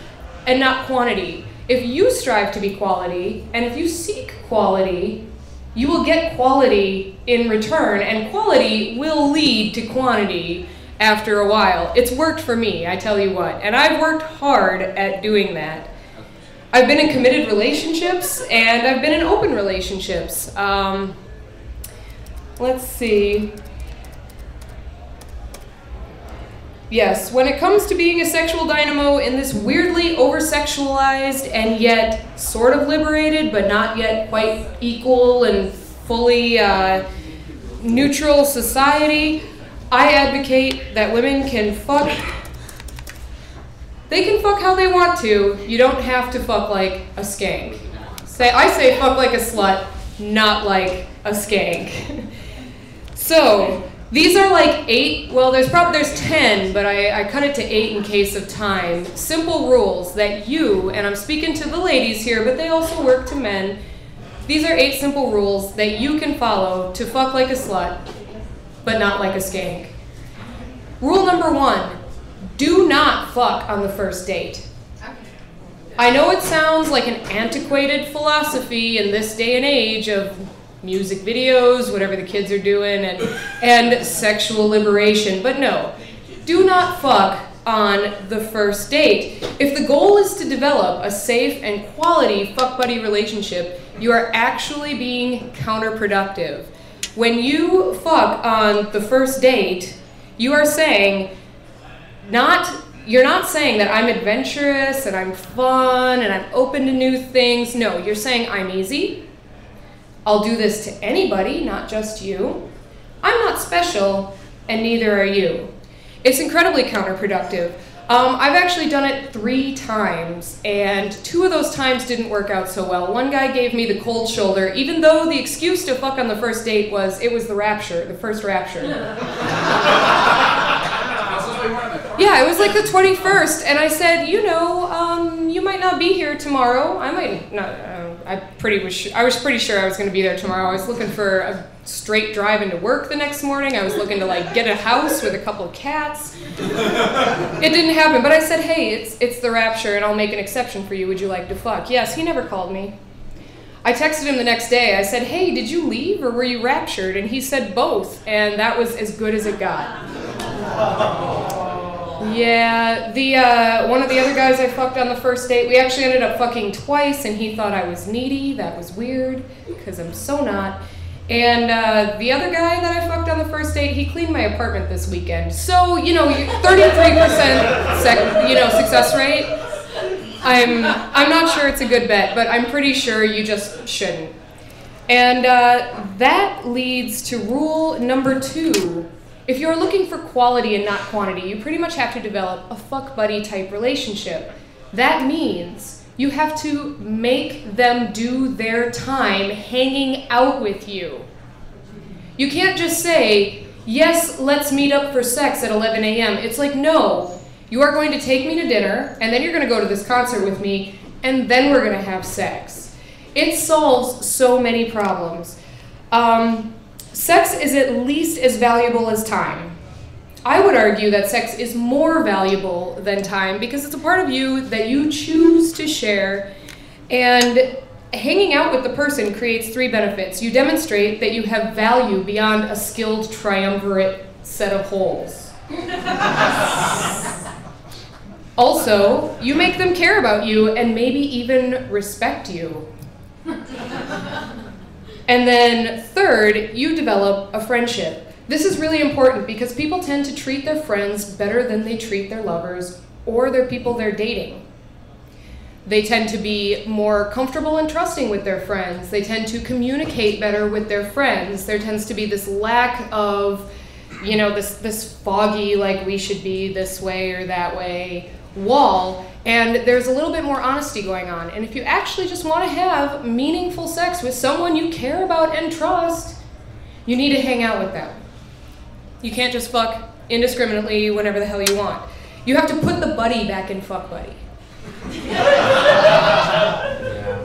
and not quantity. If you strive to be quality, and if you seek quality, you will get quality in return, and quality will lead to quantity after a while. It's worked for me, I tell you what, and I've worked hard at doing that. I've been in committed relationships, and I've been in open relationships. Let's see. Yes, when it comes to being a sexual dynamo in this weirdly over-sexualized and yet sort of liberated, but not yet quite equal and fully neutral society, I advocate that women can fuck. They can fuck how they want to. You don't have to fuck like a skank. I say fuck like a slut, not like a skank. So, these are like 8, well there's 10, but I cut it to 8 in case of time. Simple rules that you, and I'm speaking to the ladies here, but they also work to men. These are 8 simple rules that you can follow to fuck like a slut, but not like a skank. Rule number 1, do not fuck on the first date. I know it sounds like an antiquated philosophy in this day and age of music videos, whatever the kids are doing, and sexual liberation, but no. Do not fuck on the first date. If the goal is to develop a safe and quality fuck buddy relationship, you are actually being counterproductive. When you fuck on the first date, you are saying, you're not saying that I'm adventurous and I'm fun and I'm open to new things. No, you're saying I'm easy. I'll do this to anybody, not just you. I'm not special, and neither are you. It's incredibly counterproductive. I've actually done it 3 times, and 2 of those times didn't work out so well. One guy gave me the cold shoulder, even though the excuse to fuck on the first date was, it was the rapture, the first rapture. Yeah, it was like the 21st, and I said, you might not be here tomorrow. I might not, I was pretty sure I was going to be there tomorrow. I was looking for a straight drive into work the next morning. I was looking to get a house with a couple of cats. It didn't happen, but I said, hey, it's the rapture, and I'll make an exception for you. Would you like to fuck? Yes, he never called me. I texted him the next day. I said, hey, did you leave or were you raptured? And he said both, and that was as good as it got. Yeah, one of the other guys I fucked on the first date, we actually ended up fucking twice, and he thought I was needy. That was weird, because I'm so not. And the other guy that I fucked on the first date, he cleaned my apartment this weekend. So, 33% success rate. I'm not sure it's a good bet, but I'm pretty sure you just shouldn't. And that leads to rule number 2. If you're looking for quality and not quantity, you pretty much have to develop a fuck buddy type relationship. That means you have to make them do their time hanging out with you. You can't just say, yes, let's meet up for sex at 11 a.m. It's like, no, you are going to take me to dinner, and then you're going to go to this concert with me, and then we're going to have sex. It solves so many problems. Sex is at least as valuable as time. I would argue that sex is more valuable than time because it's a part of you that you choose to share, and hanging out with the person creates 3 benefits. You demonstrate that you have value beyond a skilled triumvirate set of holes. Also, you make them care about you and maybe even respect you. And then 3rd, you develop a friendship. This is really important because people tend to treat their friends better than they treat their lovers or their people they're dating. They tend to be more comfortable and trusting with their friends. They tend to communicate better with their friends. There tends to be this lack of, this foggy, we should be this way or that way wall. And there's a little bit more honesty going on. And if you actually just want to have meaningful sex with someone you care about and trust, you need to hang out with them. You can't just fuck indiscriminately whenever the hell you want. You have to put the buddy back in fuck buddy.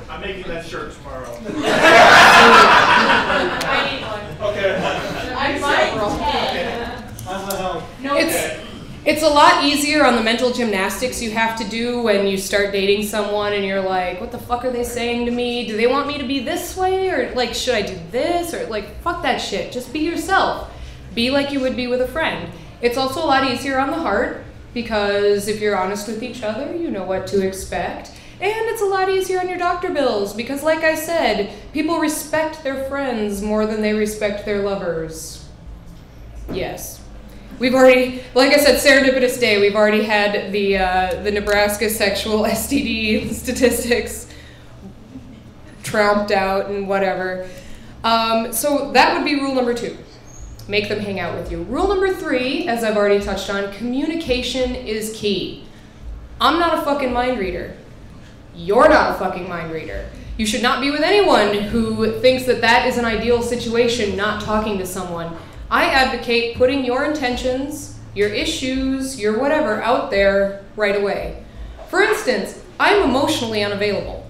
I'm making that shirt tomorrow. I need one. Okay. I might. How's the help? No. It's a lot easier on the mental gymnastics you have to do when you start dating someone and you're like, what the fuck are they saying to me? Do they want me to be this way? Or should I do this? Or fuck that shit. Just be yourself. Be like you would be with a friend. It's also a lot easier on the heart because if you're honest with each other, you know what to expect. And it's a lot easier on your doctor bills because, like I said, people respect their friends more than they respect their lovers. Yes. We've already, like I said, serendipitous day, we've already had the Nebraska sexual STD statistics tromped out and whatever. So that would be rule number 2. Make them hang out with you. Rule number 3, as I've already touched on, communication is key. I'm not a fucking mind reader. You're not a fucking mind reader. You should not be with anyone who thinks that that is an ideal situation, not talking to someone. I advocate putting your intentions, your issues, your whatever out there right away. For instance, I'm emotionally unavailable.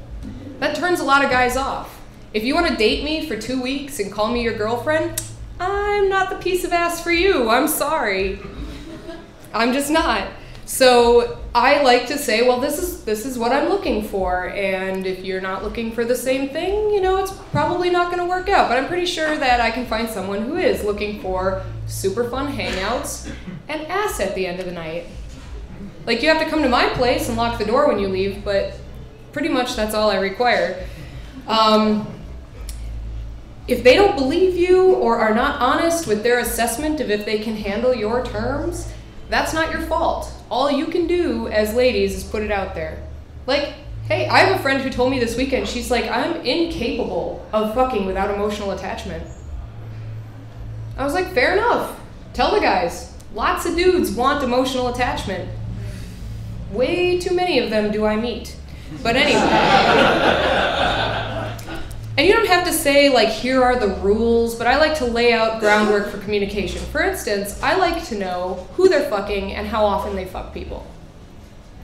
That turns a lot of guys off. If you want to date me for 2 weeks and call me your girlfriend, I'm not the piece of ass for you. I'm sorry. I'm just not. So I like to say, well, this is what I'm looking for, and if you're not looking for the same thing, you know, it's probably not going to work out. But I'm pretty sure that I can find someone who is looking for super fun hangouts and ass at the end of the night. Like, you have to come to my place and lock the door when you leave, but pretty much that's all I require. If they don't believe you or are not honest with their assessment of if they can handle your terms, that's not your fault. All you can do as ladies is put it out there. Like, hey, I have a friend who told me this weekend, she's like, I'm incapable of fucking without emotional attachment. I was like, fair enough. Tell the guys. Lots of dudes want emotional attachment. Way too many of them do I meet. But anyway. And you don't have to say, like, here are the rules, but I like to lay out groundwork for communication. For instance, I like to know who they're fucking and how often they fuck people.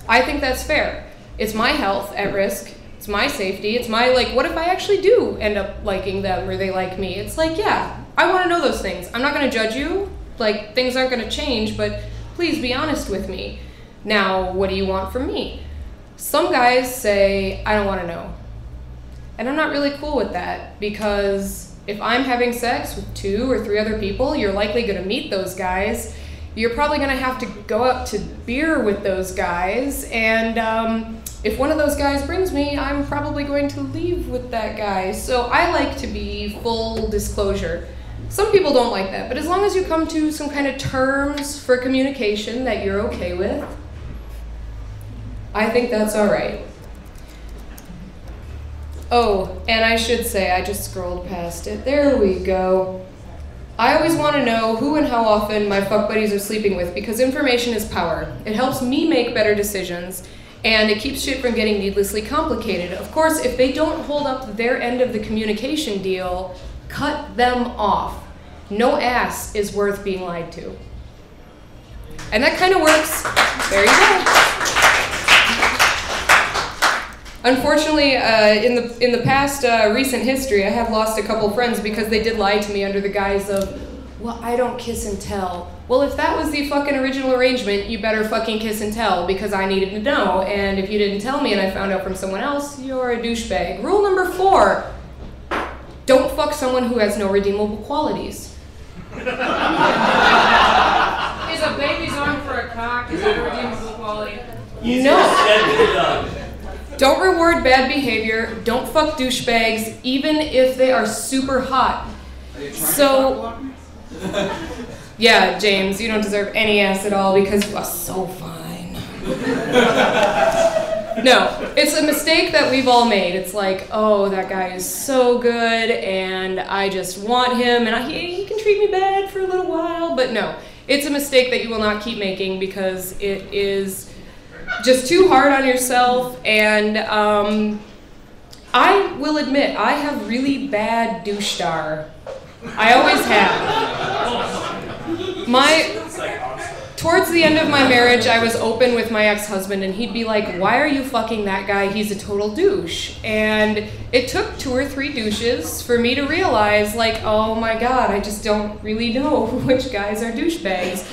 I think that's fair. It's my health at risk. It's my safety. It's my, like, what if I actually do end up liking them or they like me? It's like, yeah, I want to know those things. I'm not going to judge you. Like, things aren't going to change, but please be honest with me. Now, what do you want from me? Some guys say, I don't want to know. And I'm not really cool with that, because if I'm having sex with 2 or 3 other people, you're likely going to meet those guys. You're probably going to have to go out to beer with those guys, and if one of those guys brings me, I'm probably going to leave with that guy. So I like to be full disclosure. Some people don't like that, but as long as you come to some kind of terms for communication that you're okay with, I think that's all right. Oh, and I should say, I just scrolled past it. There we go. I always want to know who and how often my fuck buddies are sleeping with, because information is power. It helps me make better decisions, and it keeps shit from getting needlessly complicated. Of course, if they don't hold up their end of the communication deal, cut them off. No ass is worth being lied to. And that kind of works. There you go. Unfortunately, in the past recent history, I have lost a couple friends because they did lie to me under the guise of, well, I don't kiss and tell. Well, if that was the fucking original arrangement, you better fucking kiss and tell, because I needed to know. And if you didn't tell me and I found out from someone else, you're a douchebag. Rule number 4, don't fuck someone who has no redeemable qualities. Is a baby's arm for a cock, is that a redeemable quality? No. Don't reward bad behavior. Don't fuck douchebags, even if they are super hot. So, yeah, James, you don't deserve any ass at all because you are so fine. No, it's a mistake that we've all made. It's like, oh, that guy is so good, and I just want him, and he can treat me bad for a little while. But no, it's a mistake that you will not keep making, because it is just too hard on yourself. And I will admit, I have really bad douche star. I always have. Towards the end of my marriage, I was open with my ex-husband, and he'd be like, why are you fucking that guy? He's a total douche. And it took 2 or 3 douches for me to realize, like, oh my God, I just don't really know which guys are douchebags.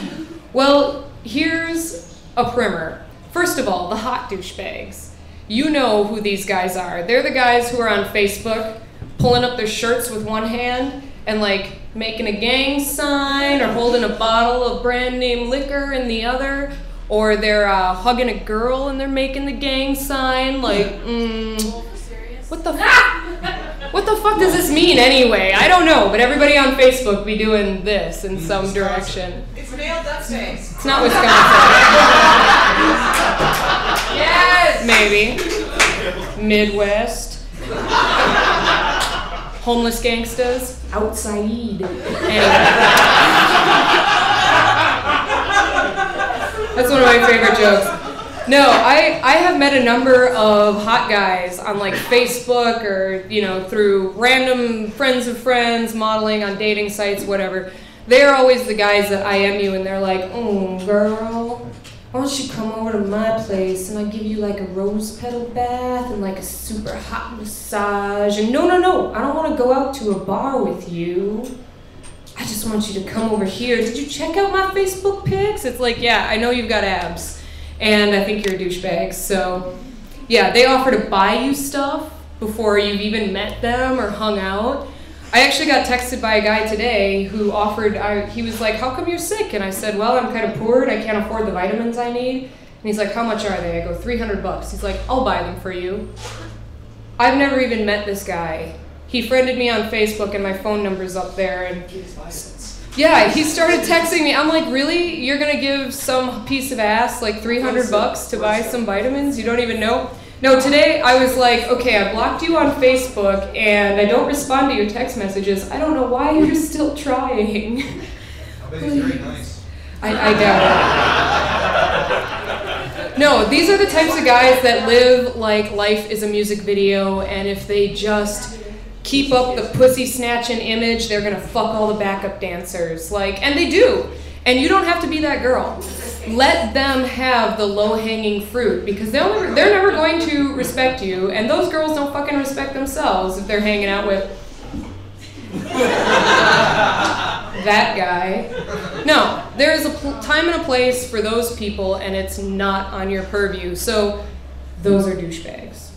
Well, here's a primer. First of all, the hot douchebags. You know who these guys are. They're the guys who are on Facebook pulling up their shirts with one hand and like making a gang sign, or holding a bottle of brand name liquor in the other, or they're hugging a girl and they're making the gang sign, like, what the fuck does this mean anyway? I don't know, but everybody on Facebook be doing this in some direction. It's male Dutch days. It's not Wisconsin. Yes! Maybe. Midwest. Homeless gangstas. Outside. Anyway. That's one of my favorite jokes. No, I have met a number of hot guys on like Facebook, or, you know, through random friends of friends, modeling on dating sites, whatever. They're always the guys that IM you, and they're like, oh, girl, why don't you come over to my place and I give you like a rose petal bath and like a super hot massage. And no, I don't want to go out to a bar with you. I just want you to come over here. Did you check out my Facebook pics? It's like, yeah, I know you've got abs. and I think you're a douchebag. So, yeah, they offer to buy you stuff before you've even met them or hung out. I actually got texted by a guy today who offered, he was like, how come you're sick? And I said, well, I'm kind of poor and I can't afford the vitamins I need. And he's like, how much are they? I go, $300. He's like, I'll buy them for you. I've never even met this guy. He friended me on Facebook and my phone number's up there. And yeah, he started texting me. I'm like, really? You're gonna give some piece of ass like $300 to buy some vitamins you don't even know? No, today I was like, okay, I blocked you on Facebook and I don't respond to your text messages. I don't know why you're still trying. I bet he's very nice. I doubt it. No, these are the types of guys that live like life is a music video, and if they just keep up the pussy snatching image, they're gonna fuck all the backup dancers. Like, and they do. And you don't have to be that girl. Let them have the low-hanging fruit, because they're never going to respect you, and those girls don't fucking respect themselves if they're hanging out with that guy. No, there is a time and a place for those people, and it's not on your purview. So those are douchebags.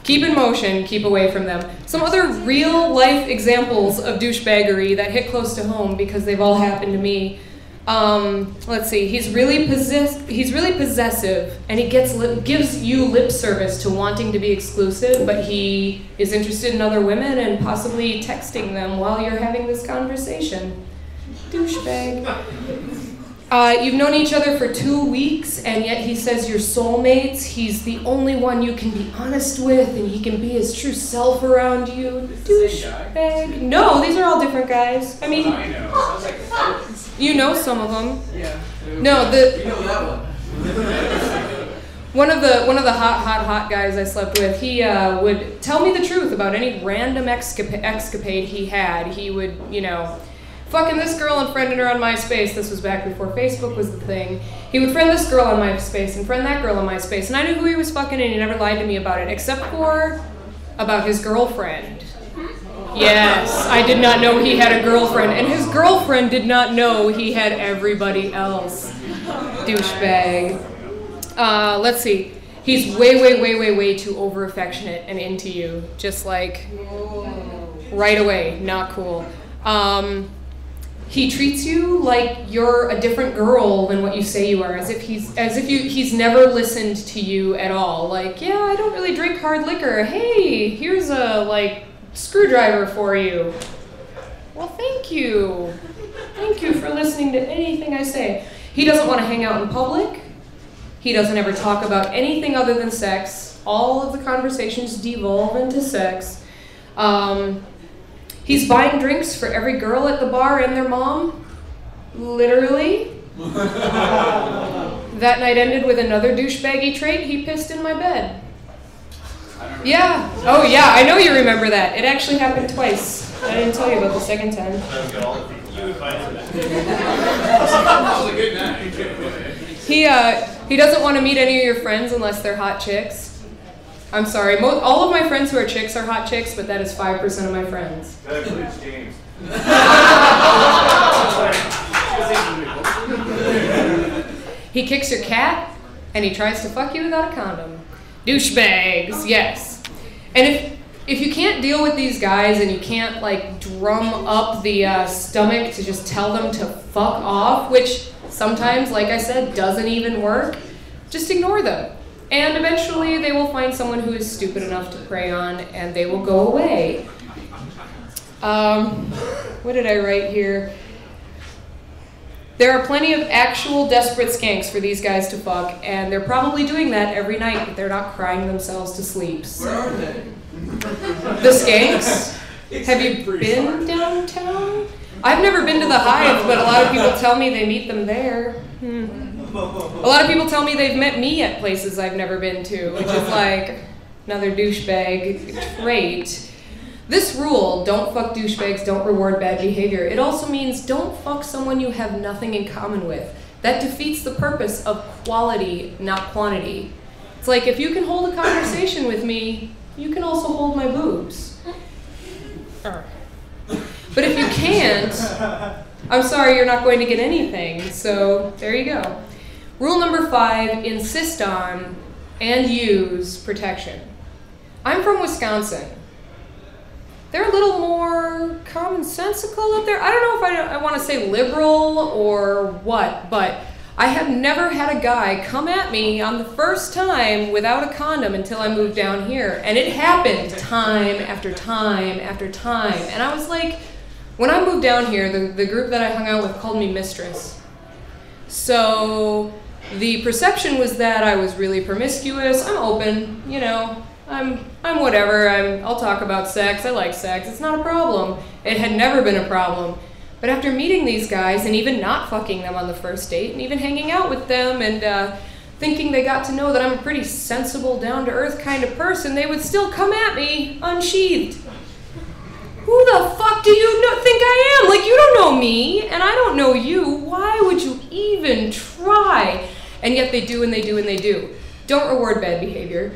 Keep in motion, keep away from them. Some other real-life examples of douchebaggery that hit close to home, because they've all happened to me. Let's see. He's really possessive, and he gives you lip service to wanting to be exclusive, but he is interested in other women and possibly texting them while you're having this conversation. Douchebag. You've known each other for 2 weeks, and yet he says you're soulmates. He's the only one you can be honest with, and he can be his true self around you. Douchebag. No, these are all different guys. I mean, you know some of them. Yeah. No, You know that one. one of the hot guys I slept with, he would tell me the truth about any random escapade he had. He would, you know, fucking this girl and friended her on MySpace. This was back before Facebook was the thing. He would friend this girl on MySpace and friend that girl on MySpace, and I knew who he was fucking, and he never lied to me about it, except for about his girlfriend. Yes, I did not know he had a girlfriend, and his girlfriend did not know he had everybody else. Douchebag. Let's see. He's way too over affectionate and into you. Just like right away, not cool. He treats you like you're a different girl than what you say you are, as if he's never listened to you at all. Like, yeah, I don't really drink hard liquor. Hey, here's a like screwdriver for you. Well, thank you. Thank you for listening to anything I say. He doesn't want to hang out in public. He doesn't ever talk about anything other than sex. All of the conversations devolve into sex. He's buying drinks for every girl at the bar and their mom. Literally. That night ended with another douchebaggy trait. He pissed in my bed. Yeah. Oh, yeah. I know you remember that. It actually happened twice. I didn't tell you about the second time. That was a good night. He doesn't want to meet any of your friends unless they're hot chicks. I'm sorry. All of my friends who are chicks are hot chicks, but that is 5% of my friends. That includes James. He kicks your cat, and he tries to fuck you without a condom. Douchebags, yes. And if you can't deal with these guys and you can't like drum up the stomach to just tell them to fuck off, which sometimes, like I said, doesn't even work, just ignore them. And eventually they will find someone who is stupid enough to prey on, and they will go away. What did I write here? There are plenty of actual desperate skanks for these guys to fuck, and they're probably doing that every night, but they're not crying themselves to sleep. So. Where are they? The skanks? Have you been downtown? I've never been to the Hive, but a lot of people tell me they meet them there. A lot of people tell me they've met me at places I've never been to, which is like another douchebag trait. This rule, don't fuck douchebags, don't reward bad behavior, it also means don't fuck someone you have nothing in common with. That defeats the purpose of quality, not quantity. It's like, if you can hold a conversation with me, you can also hold my boobs. But if you can't, I'm sorry, you're not going to get anything, so there you go. Rule number 5, insist on and use protection. I'm from Wisconsin. They're a little more commonsensical up there. I don't know if I want to say liberal or what, but I have never had a guy come at me on the first time without a condom until I moved down here. And it happened time after time after time. And I was like, when I moved down here, the group that I hung out with called me mistress. So the perception was that I was really promiscuous. I'm open, you know. I'm whatever. I'll talk about sex. I like sex. It's not a problem. It had never been a problem. But after meeting these guys and even not fucking them on the first date and even hanging out with them and thinking they got to know that I'm a pretty sensible, down-to-earth kind of person, they would still come at me unsheathed. Who the fuck do you think I am? Like, you don't know me and I don't know you. Why would you even try? And yet they do and they do and they do. Don't reward bad behavior.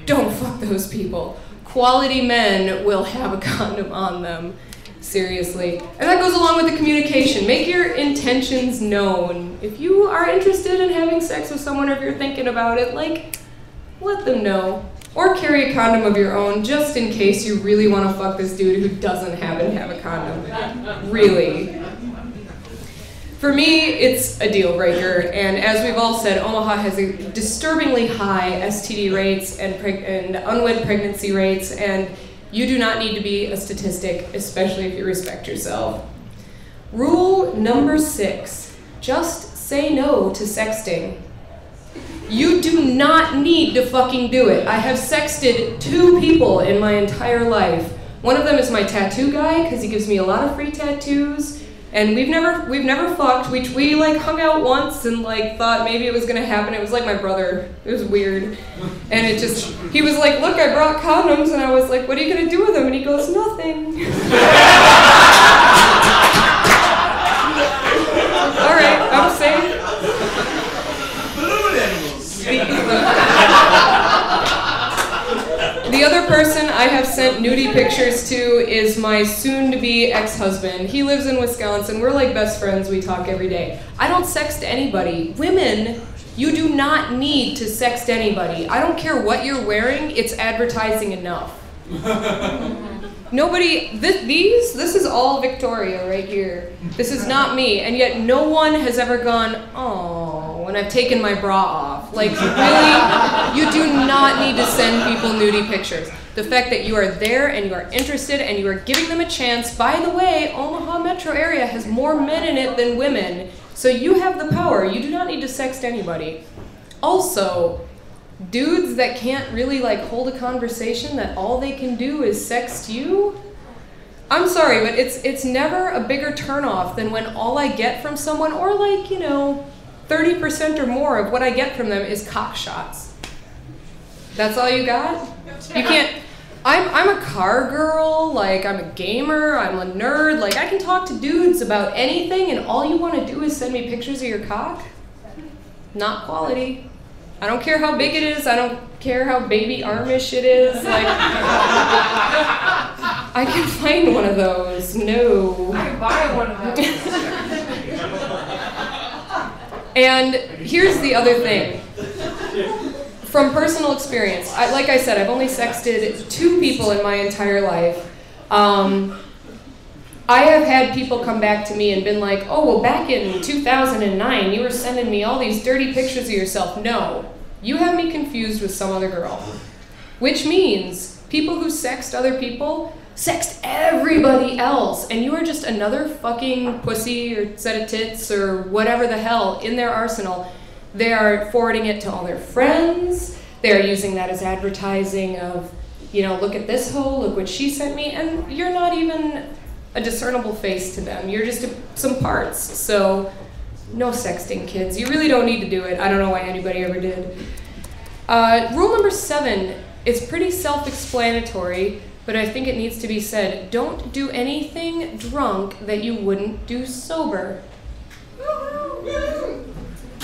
Don't fuck those people. Quality men will have a condom on them. Seriously. And that goes along with the communication. Make your intentions known. If you are interested in having sex with someone or if you're thinking about it, like, let them know. Or carry a condom of your own just in case you really want to fuck this dude who doesn't happen to have a condom. Really. For me, it's a deal breaker, and as we've all said, Omaha has a disturbingly high STD rates and unwed pregnancy rates, and you do not need to be a statistic, especially if you respect yourself. Rule number 6, just say no to sexting. You do not need to fucking do it. I have sexted 2 people in my entire life. One of them is my tattoo guy, because he gives me a lot of free tattoos. And we've never fucked. We like hung out once and like thought maybe it was gonna happen. It was like my brother. It was weird. And he was like, look, I brought condoms, and I was like, what are you gonna do with them? And he goes, nothing. All right, I'm safe. Balloon animals. The other person I have sent nudie pictures to is my soon-to-be ex-husband. He lives in Wisconsin. We're like best friends. We talk every day. I don't sext anybody. Women, you do not need to sext anybody. I don't care what you're wearing. It's advertising enough. Nobody, this is all Victoria right here. This is not me. And yet no one has ever gone, oh, when I've taken my bra off. Like, really? You do not need to send people nudie pictures. The fact that you are there and you are interested and you are giving them a chance. By the way, Omaha metro area has more men in it than women. So you have the power. You do not need to sext anybody. Also, dudes that can't really like hold a conversation, that all they can do is sext you. I'm sorry, but it's never a bigger turnoff than when all I get from someone, or like, you know, 30% or more of what I get from them is cock shots. That's all you got? You can't. I'm a car girl, like I'm a gamer, I'm a nerd, like I can talk to dudes about anything, and all you want to do is send me pictures of your cock? Not quality. I don't care how big it is, I don't care how baby armish it is, like I can find one of those. No. I can buy one of those. And here's the other thing. From personal experience, like I said, I've only sexted 2 people in my entire life. I have had people come back to me and been like, oh, well, back in 2009, you were sending me all these dirty pictures of yourself. No, you have me confused with some other girl. Which means people who sext other people sext everybody else, and you are just another fucking pussy or set of tits or whatever the hell in their arsenal. They are forwarding it to all their friends. They are using that as advertising of, you know, look at this hoe, look what she sent me, and you're not even a discernible face to them. You're just some parts. So no sexting, kids. You really don't need to do it. I don't know why anybody ever did. Rule number 7 is pretty self-explanatory, but I think it needs to be said. Don't do anything drunk that you wouldn't do sober.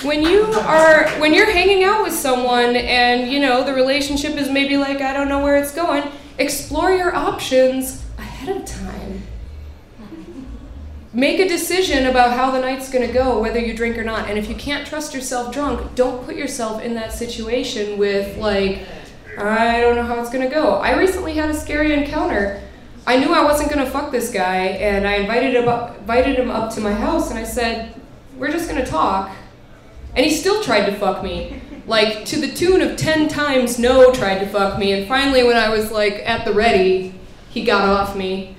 When you're hanging out with someone and, you know, the relationship is maybe like, I don't know where it's going, explore your options ahead of time. make a decision about how the night's gonna go, whether you drink or not. And if you can't trust yourself drunk, don't put yourself in that situation with like, I don't know how it's gonna go. I recently had a scary encounter. I knew I wasn't gonna fuck this guy, and I invited him up to my house, and I said, we're just gonna talk. And he still tried to fuck me. Like, to the tune of 10 times no tried to fuck me, and finally when I was like at the ready, he got off me.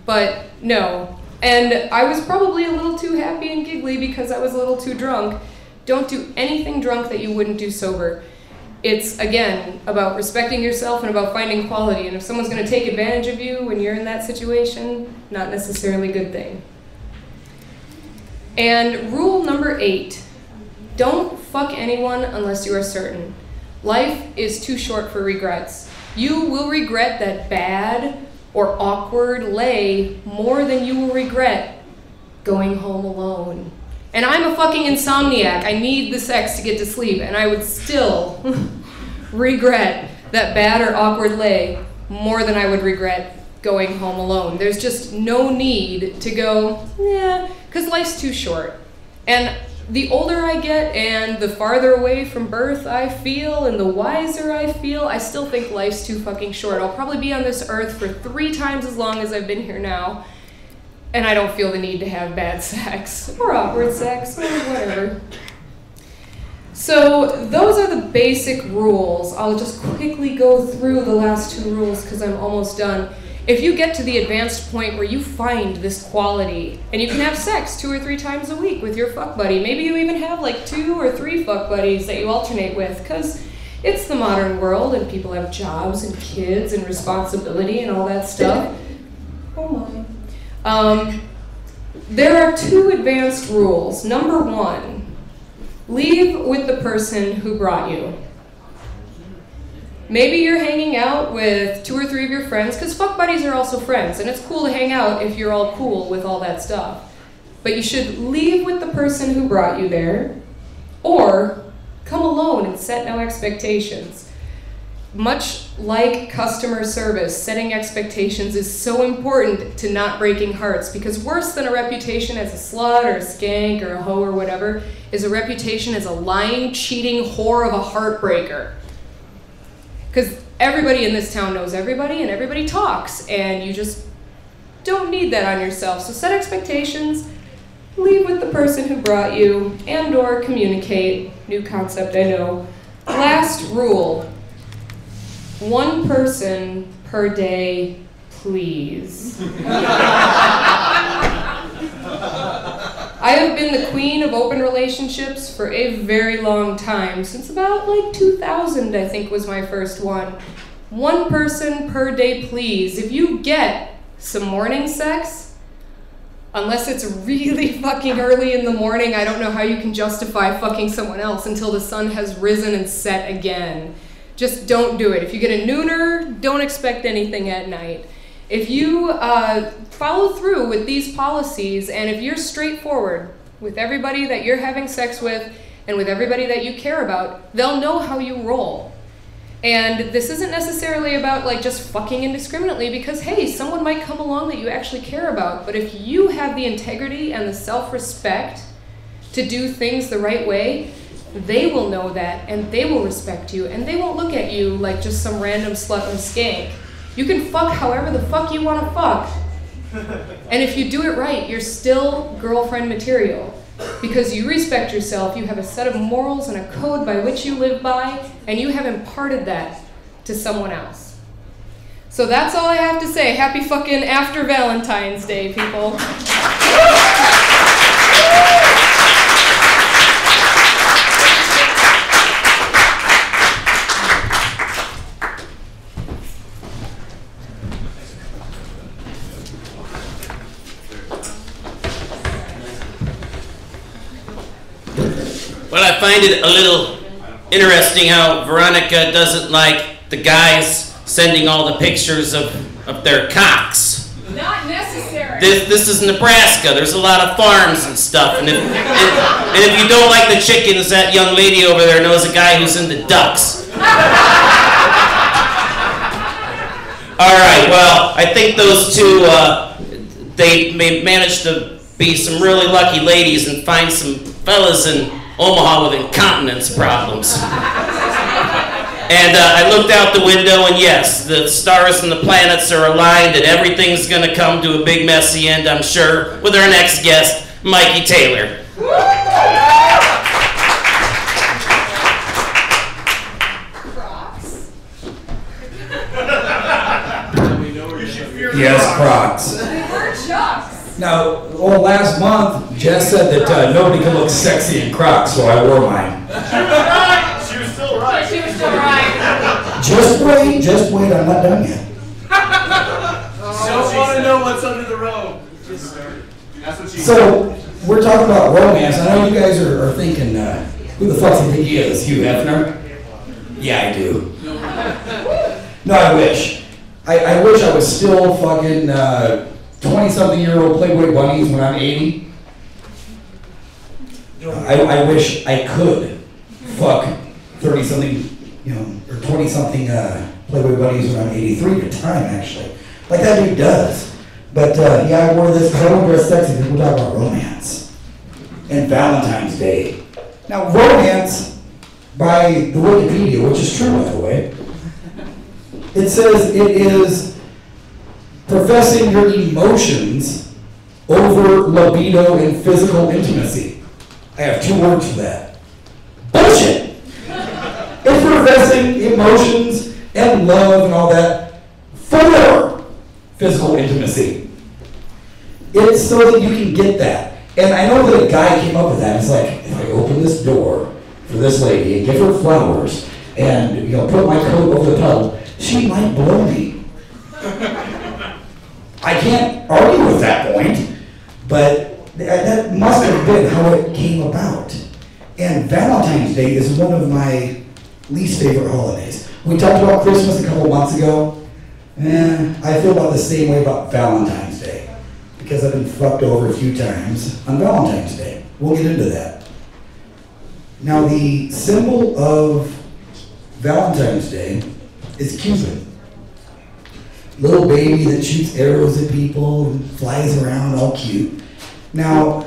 But no. And I was probably a little too happy and giggly because I was a little too drunk. Don't do anything drunk that you wouldn't do sober. It's, again, about respecting yourself and about finding quality. And if someone's gonna take advantage of you when you're in that situation, not necessarily a good thing. And rule number 8, don't fuck anyone unless you are certain. Life is too short for regrets. You will regret that bad or awkward lay more than you will regret going home alone. And I'm a fucking insomniac. I need the sex to get to sleep, and I would still regret that bad or awkward lay more than I would regret going home alone. There's just no need to go, yeah, because life's too short. And the older I get and the farther away from birth I feel and the wiser I feel, I still think life's too fucking short. I'll probably be on this earth for 3 times as long as I've been here now, and I don't feel the need to have bad sex or awkward sex or whatever. So those are the basic rules. I'll just quickly go through the last 2 rules because I'm almost done. If you get to the advanced point where you find this quality, and you can have sex 2 or 3 times a week with your fuck buddy, maybe you even have like 2 or 3 fuck buddies that you alternate with, because it's the modern world and people have jobs and kids and responsibility and all that stuff. Oh my. There are 2 advanced rules. Number 1, leave with the person who brought you. Maybe you're hanging out with 2 or 3 of your friends, because fuck buddies are also friends, and it's cool to hang out if you're all cool with all that stuff. But you should leave with the person who brought you there, or come alone and set no expectations. Much like customer service, setting expectations is so important to not breaking hearts, because worse than a reputation as a slut or a skank or a hoe or whatever is a reputation as a lying, cheating whore of a heartbreaker. Because everybody in this town knows everybody and everybody talks, and you just don't need that on yourself. So set expectations, leave with the person who brought you, and or communicate. New concept, I know. Last rule, 1 person per day, please. I have been the queen of open relationships for a very long time, since about like 2000, I think was my first one. 1 person per day, please. If you get some morning sex, unless it's really fucking early in the morning, I don't know how you can justify fucking someone else until the sun has risen and set again. Just don't do it. If you get a nooner, don't expect anything at night. If you follow through with these policies, and if you're straightforward with everybody that you're having sex with and with everybody that you care about, they'll know how you roll. And this isn't necessarily about like just fucking indiscriminately, because hey, someone might come along that you actually care about. But if you have the integrity and the self-respect to do things the right way, they will know that, and they will respect you, and they won't look at you like just some random slut and skank. You can fuck however the fuck you want to fuck. And if you do it right, you're still girlfriend material. Because you respect yourself, you have a set of morals and a code by which you live by, and you have imparted that to someone else. So that's all I have to say. Happy fucking after Valentine's Day, people. Well, I find it a little interesting how Veronica doesn't like the guys sending all the pictures of their cocks. Not necessary. This is Nebraska. There's a lot of farms and stuff. And if you don't like the chickens, that young lady over there knows a guy who's into ducks. All right, well, I think those 2, they managed to be some really lucky ladies and find some fellas in Omaha with incontinence problems. And I looked out the window, and yes, the stars and the planets are aligned, and everything's going to come to a big messy end, I'm sure, with our next guest, Mikey Taylor. Yes, Crocs. Now, last month, Jess said that nobody could look sexy in Crocs, so I wore mine. She was still right. She was still right. Just wait, I'm not done yet. Don't want to know what's under the robe. That's what she said. So, we're talking about romance. I know you guys are thinking, who the fuck do you think he is? Hugh Hefner? Yeah, I do. No, I wish. I wish I was still fucking 20-something-year-old Playboy bunnies when I'm 80. I wish I could fuck 30-something, or 20-something Playboy bunnies when I'm 83 at a time, actually. Like that dude does. But yeah, I wore this because I don't dress sexy. People talk about romance and Valentine's Day. Now, romance, by the Wikipedia, which is true, by the way, it says it is professing your emotions over libido and physical intimacy. I have 2 words for that. Bullshit! It's professing emotions and love and all that for physical intimacy. It's so that you can get that. And I know that a guy came up with that. It's like, if I open this door for this lady and give her flowers and put my coat over the tub, she might blow me. I can't argue with that point, but that must have been how it came about. And Valentine's Day is one of my least favorite holidays. We talked about Christmas a couple months ago. I feel about the same way about Valentine's Day, because I've been fucked over a few times on Valentine's Day. We'll get into that. Now, the symbol of Valentine's Day is Cupid. Little baby that shoots arrows at people and flies around all cute. Now,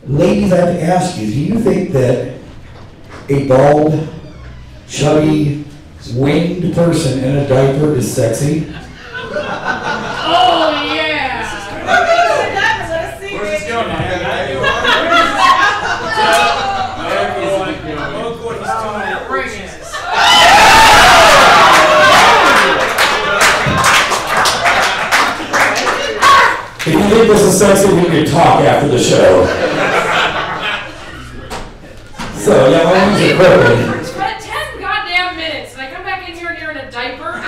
ladies, I have to ask you, do you think that a bald, chubby, winged person in a diaper is sexy? Oh, yeah. Where's this going, man? Bring it. If you think this is sexy, we can talk after the show. So, yeah, my name's a crooked. But 10 goddamn minutes, and I come back in here and you're in a diaper?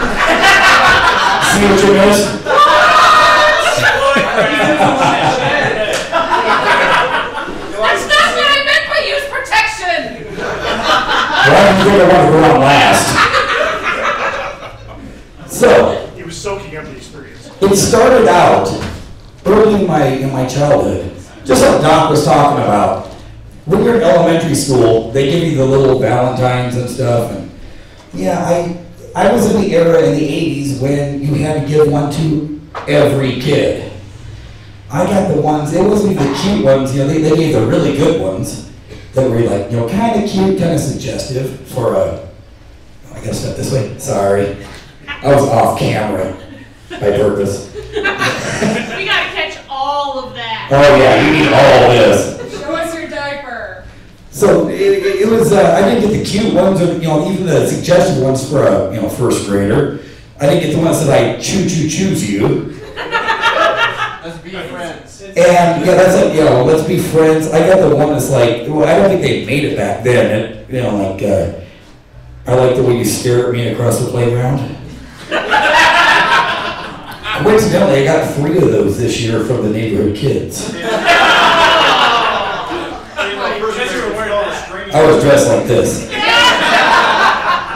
See what you missed? That's not what I meant by use protection! Well, I think I want to go on last. So, He was soaking up the experience. it started out early in my childhood, just like Doc was talking about. When you're in elementary school, they give you the little Valentines and stuff. And yeah, I was in the era in the 80s when you had to give one to every kid. I got the ones, it wasn't even the cute ones, they gave the really good ones that were like, kind of cute, kind of suggestive for I gotta step this way, sorry. I was off camera by purpose. We gotta catch all of that. Oh yeah, you need all this. Show us your diaper. So it was, I didn't get the cute ones or, even the suggested ones for a, first grader. I didn't get the ones that I choose you. Let's be friends. And yeah, that's like, let's be friends. I got the one that's like, well, I don't think they made it back then. I like the way you stare at me across the playground. Coincidentally, I got 3 of those this year from the neighborhood kids. I was dressed like this.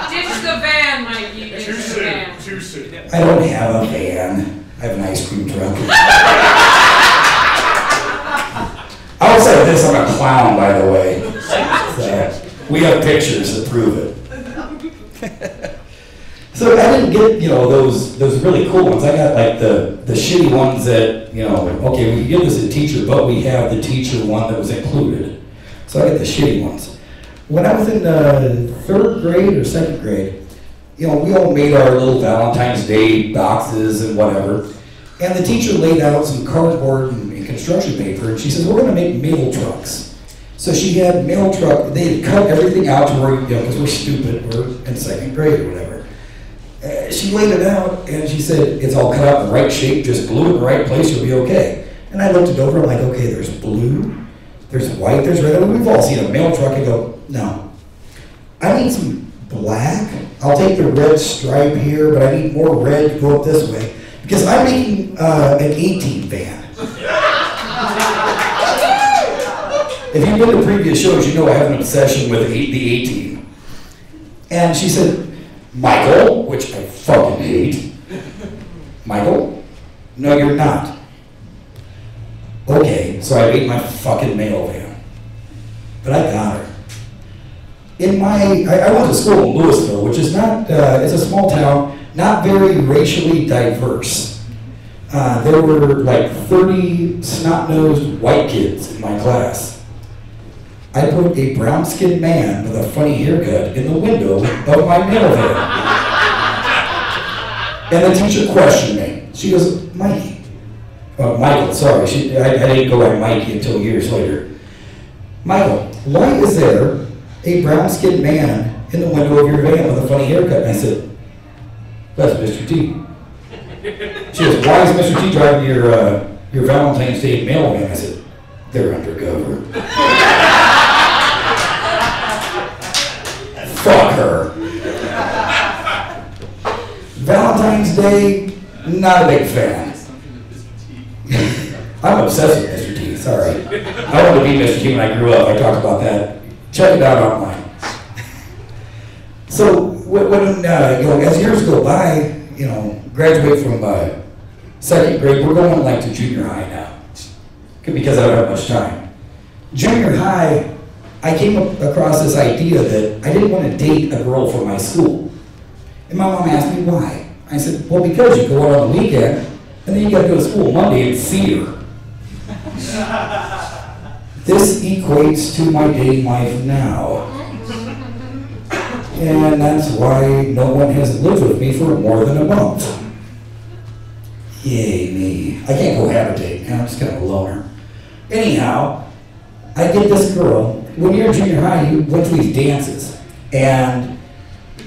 Ditch the van, Mikey. Ditch the van. Too soon. I don't have a van. I have an ice cream truck. Outside of this, I'm a clown, by the way. So, we have pictures that prove it. So I didn't get, those really cool ones. I got like the shitty ones that, okay, we give this a teacher, but we have the teacher one that was included. So I got the shitty ones. When I was in 3rd grade or 2nd grade, we all made our little Valentine's Day boxes and whatever. And the teacher laid out some cardboard and construction paper, and she says, we're gonna make mail trucks. So she had mail truck, they had cut everything out to where, because we're stupid, we're in 2nd grade or whatever. She laid it out, and she said, it's all cut out in the right shape, just glue it in the right place, you'll be okay. And I looked it over, I'm like, okay, there's blue, there's white, there's red. We've all seen a mail truck and go, no. I need some black. I'll take the red stripe here, but I need more red to go up this way. Because I'm making an 18 van. If you've been to previous shows, you know I have an obsession with the 18. And she said, Michael, which I fucking hate. Michael? No, you're not. Okay, so I made my fucking mail van. But I got her. I went to school in Louisville, which is not, it's a small town, not very racially diverse. There were like 30 snot-nosed white kids in my class. I put a brown-skinned man with a funny haircut in the window of my mail van. And the teacher questioned me. She goes, Michael, sorry, I didn't go by Mikey until years later. Michael, why is there a brown-skinned man in the window of your van with a funny haircut? And I said, that's Mr. T. She goes, why is Mr. T driving your Valentine's Day mail van? I said, they're undercover. Fuck her. Valentine's Day, not a big fan. I'm obsessed with Mr. T, sorry. I wanted to be Mr. T when I grew up. I talked about that. Check it out online. So when as years go by, graduate from 2nd grade, we're going like to junior high now, because I don't have much time. Junior high, I came across this idea that I didn't want to date a girl from my school. And my mom asked me why. I said, well, because you go out on the weekend, and then you got to go to school Monday and see her. This equates to my dating life now. And that's why no one has lived with me for more than a month. Yay me. I can't cohabitate. I'm just kind of a loner. Anyhow, I get this girl. When you're in junior high, you went to these dances. And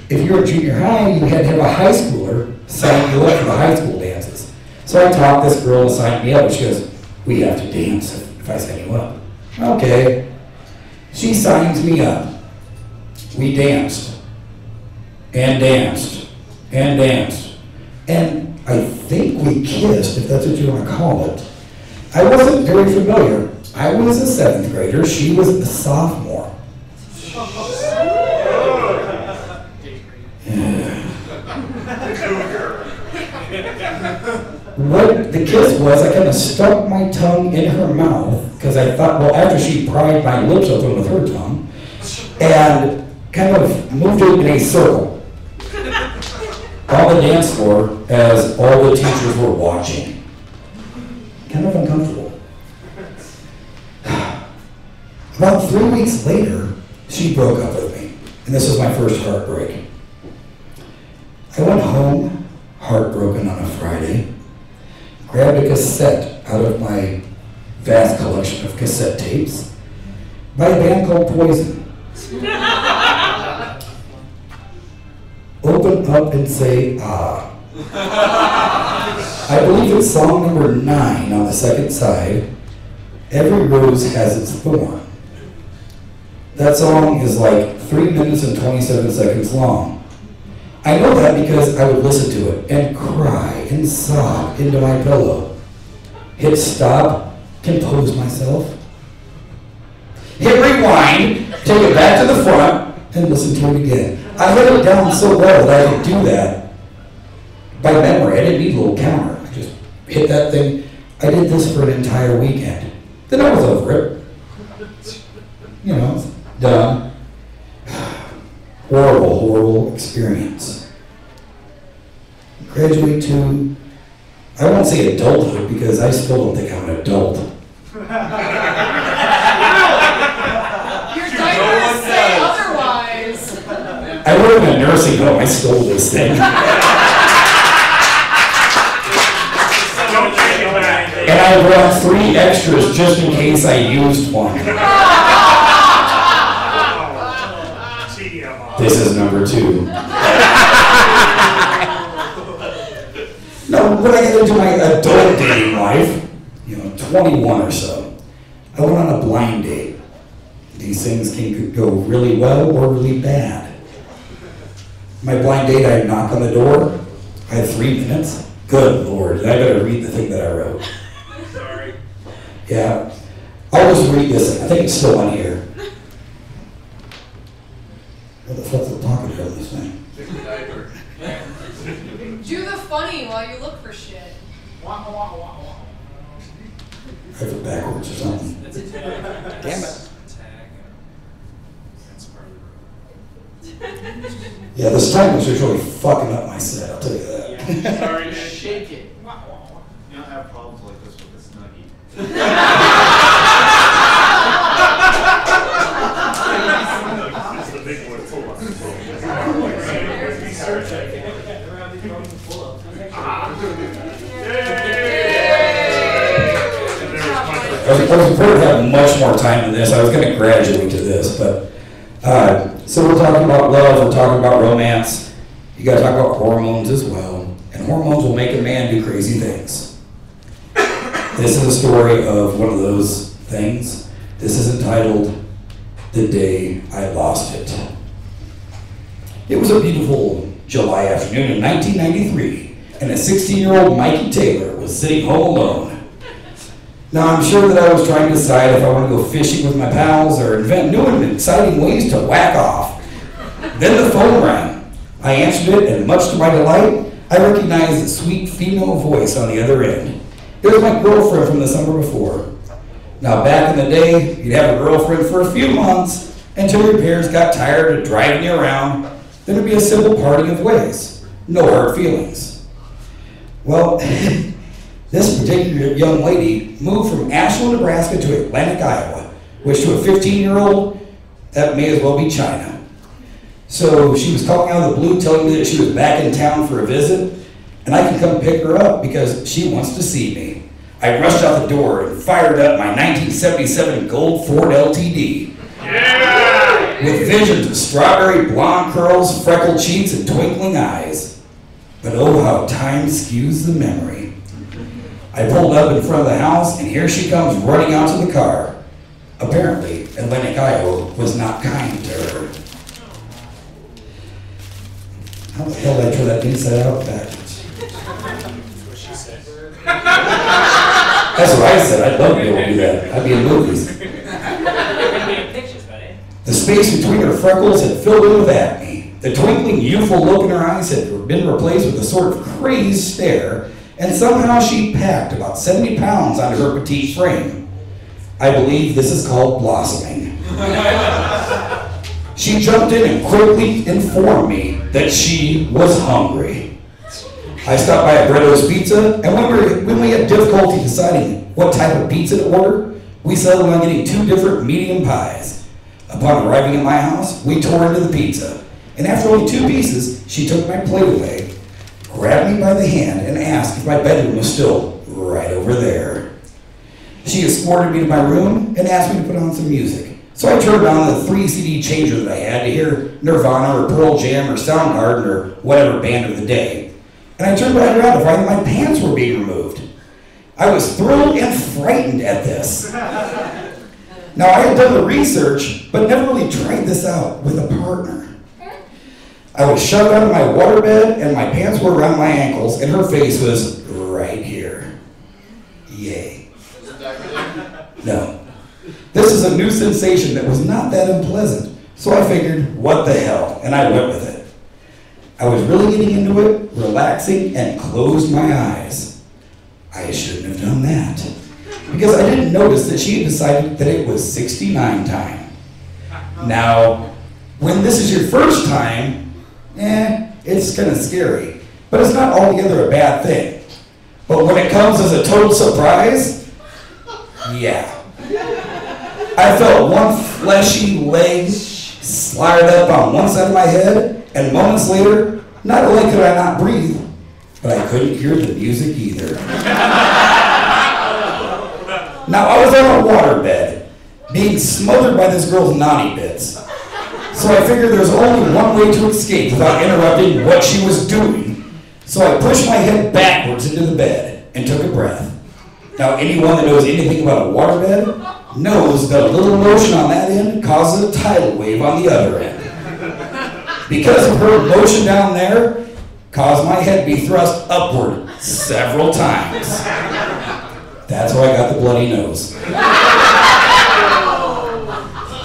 if you're in junior high, you had to have a high schooler sign you up for the high school dances. So I talked this girl to sign me up. She goes, we have to dance if I sign you up. Okay. She signs me up. We danced. And danced. And danced. And I think we kissed, if that's what you want to call it. I wasn't very familiar. I was a 7th grader. She was a sophomore. What the kiss was, I kind of stuck my tongue in her mouth, because I thought, well, after she pried my lips open with her tongue, and kind of moved it in a circle on the dance floor as all the teachers were watching. Kind of uncomfortable. About 3 weeks later, she broke up with me, and this was my first heartbreak. I went home, heartbroken on a Friday, grabbed a cassette out of my vast collection of cassette tapes by a band called Poison. Open up and say, ah. I believe it's song number 9 on the second side. Every rose has its thorn. That song is like 3 minutes and 27 seconds long. I know that because I would listen to it and cry and sob into my pillow. Hit stop, compose myself. Hit rewind, take it back to the front, and listen to it again. I had it down so well that I could do that by memory. I didn't need a little counter. I just hit that thing. I did this for an entire weekend. Then I was over it. It's done. Horrible, horrible experience. graduate to, I won't say adulthood because I still don't think I'm an adult. Your diapers say otherwise. I work in a nursing home, I stole this thing. And I brought 3 extras just in case I used one. This is number 2. Now, when I get into my adult dating life, 21 or so, I went on a blind date. These things could go really well or really bad. My blind date, I knocked on the door. I had 3 minutes. Good Lord, I better read the thing that I wrote. Sorry. Yeah, I'll just read this. I think it's still on here. What the fuck's the pocket on this thing? Do the funny while you look for shit. I have it backwards or something. Damn it. Yeah, this time was really fucking up my set, I'll tell you that. Sorry, shake it. You don't have problems like this with a Snuggie. This is the big one. I was prepared to have much more time than this. I was going to graduate to this, but so we're talking about love, we're talking about romance. You got to talk about hormones as well, and hormones will make a man do crazy things. This is a story of one of those things. This is entitled "The Day I Lost It." It was a beautiful July afternoon in 1993, and a 16-year-old Mikey Taylor was sitting home alone. Now, I'm sure that I was trying to decide if I want to go fishing with my pals or invent new and exciting ways to whack off. Then the phone rang. I answered it, and much to my delight, I recognized the sweet female voice on the other end. It was my girlfriend from the summer before. Now, back in the day, you'd have a girlfriend for a few months until your parents got tired of driving you around. Then it'd be a simple parting of ways. No hard feelings. Well, this particular young lady moved from Ashland, Nebraska to Atlantic, Iowa, which to a 15-year-old, that may as well be China. So she was calling out of the blue, telling me that she was back in town for a visit, and I can come pick her up because she wants to see me. I rushed out the door and fired up my 1977 gold Ford LTD. Yeah! With visions of strawberry blonde curls, freckled cheeks, and twinkling eyes. But oh, how time skews the memory. I pulled up in front of the house, and here she comes running out to the car. Apparently, Atlantic, Iowa was not kind to her. How the hell did I turn that inside out backwards? That's what she said. That's what I said. I'd love to be able to do that. I'd be in movies. The space between her freckles had filled in with acne. The twinkling, youthful look in her eyes had been replaced with a sort of crazed stare, and somehow she packed about 70 pounds onto her petite frame. I believe this is called blossoming. She jumped in and quickly informed me that she was hungry. I stopped by at Bretto's Pizza, and when we had difficulty deciding what type of pizza to order, we settled on getting 2 different medium pies. Upon arriving at my house, we tore into the pizza, and after only 2 pieces, she took my plate away, grabbed me by the hand, and asked if my bedroom was still right over there. She escorted me to my room and asked me to put on some music. So I turned on the 3 CD changer that I had to hear Nirvana or Pearl Jam or Soundgarden or whatever band of the day. And I turned right around to find that my pants were being removed. I was thrilled and frightened at this. Now, I had done the research, but never really tried this out with a partner. I was shoved out of my waterbed, and my pants were around my ankles, and her face was right here. Yay. No. This is a new sensation that was not that unpleasant, so I figured, what the hell, and I went with it. I was really getting into it, relaxing, and closed my eyes. I shouldn't have done that, because I didn't notice that she had decided that it was 69 time. Now, when this is your first time, it's kind of scary. but it's not altogether a bad thing. But when it comes as a total surprise, yeah. I felt one fleshy leg slide up on one side of my head, and moments later, not only could I not breathe, but I couldn't hear the music either. Now, I was on a waterbed, being smothered by this girl's naughty bits. So I figured there was only one way to escape without interrupting what she was doing. So I pushed my head backwards into the bed and took a breath. Now, anyone that knows anything about a waterbed knows that a little motion on that end causes a tidal wave on the other end. Because of her motion down there, caused my head to be thrust upward several times. That's why I got the bloody nose.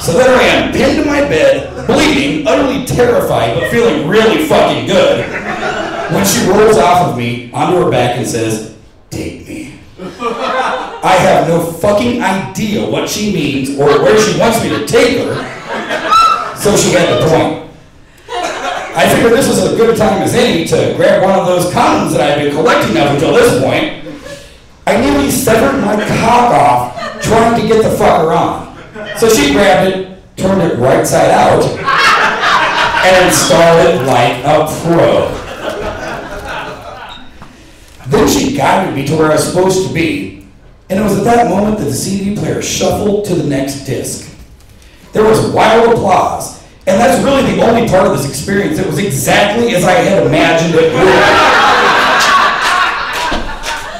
So there I am, pinned to my bed, bleeding, utterly terrified, but feeling really fucking good, when she rolls off of me onto her back and says, "Take me." I have no fucking idea what she means or where she wants me to take her, so she had the point. I figured this was as good a time as any to grab one of those condoms that I've been collecting up until this point. I nearly severed my cock off trying to get the fucker on. So she grabbed it, turned it right side out, and installed it like a pro. Then she guided me to where I was supposed to be, and it was at that moment that the CD player shuffled to the next disc. There was wild applause, and that's really the only part of this experience that was exactly as I had imagined it would.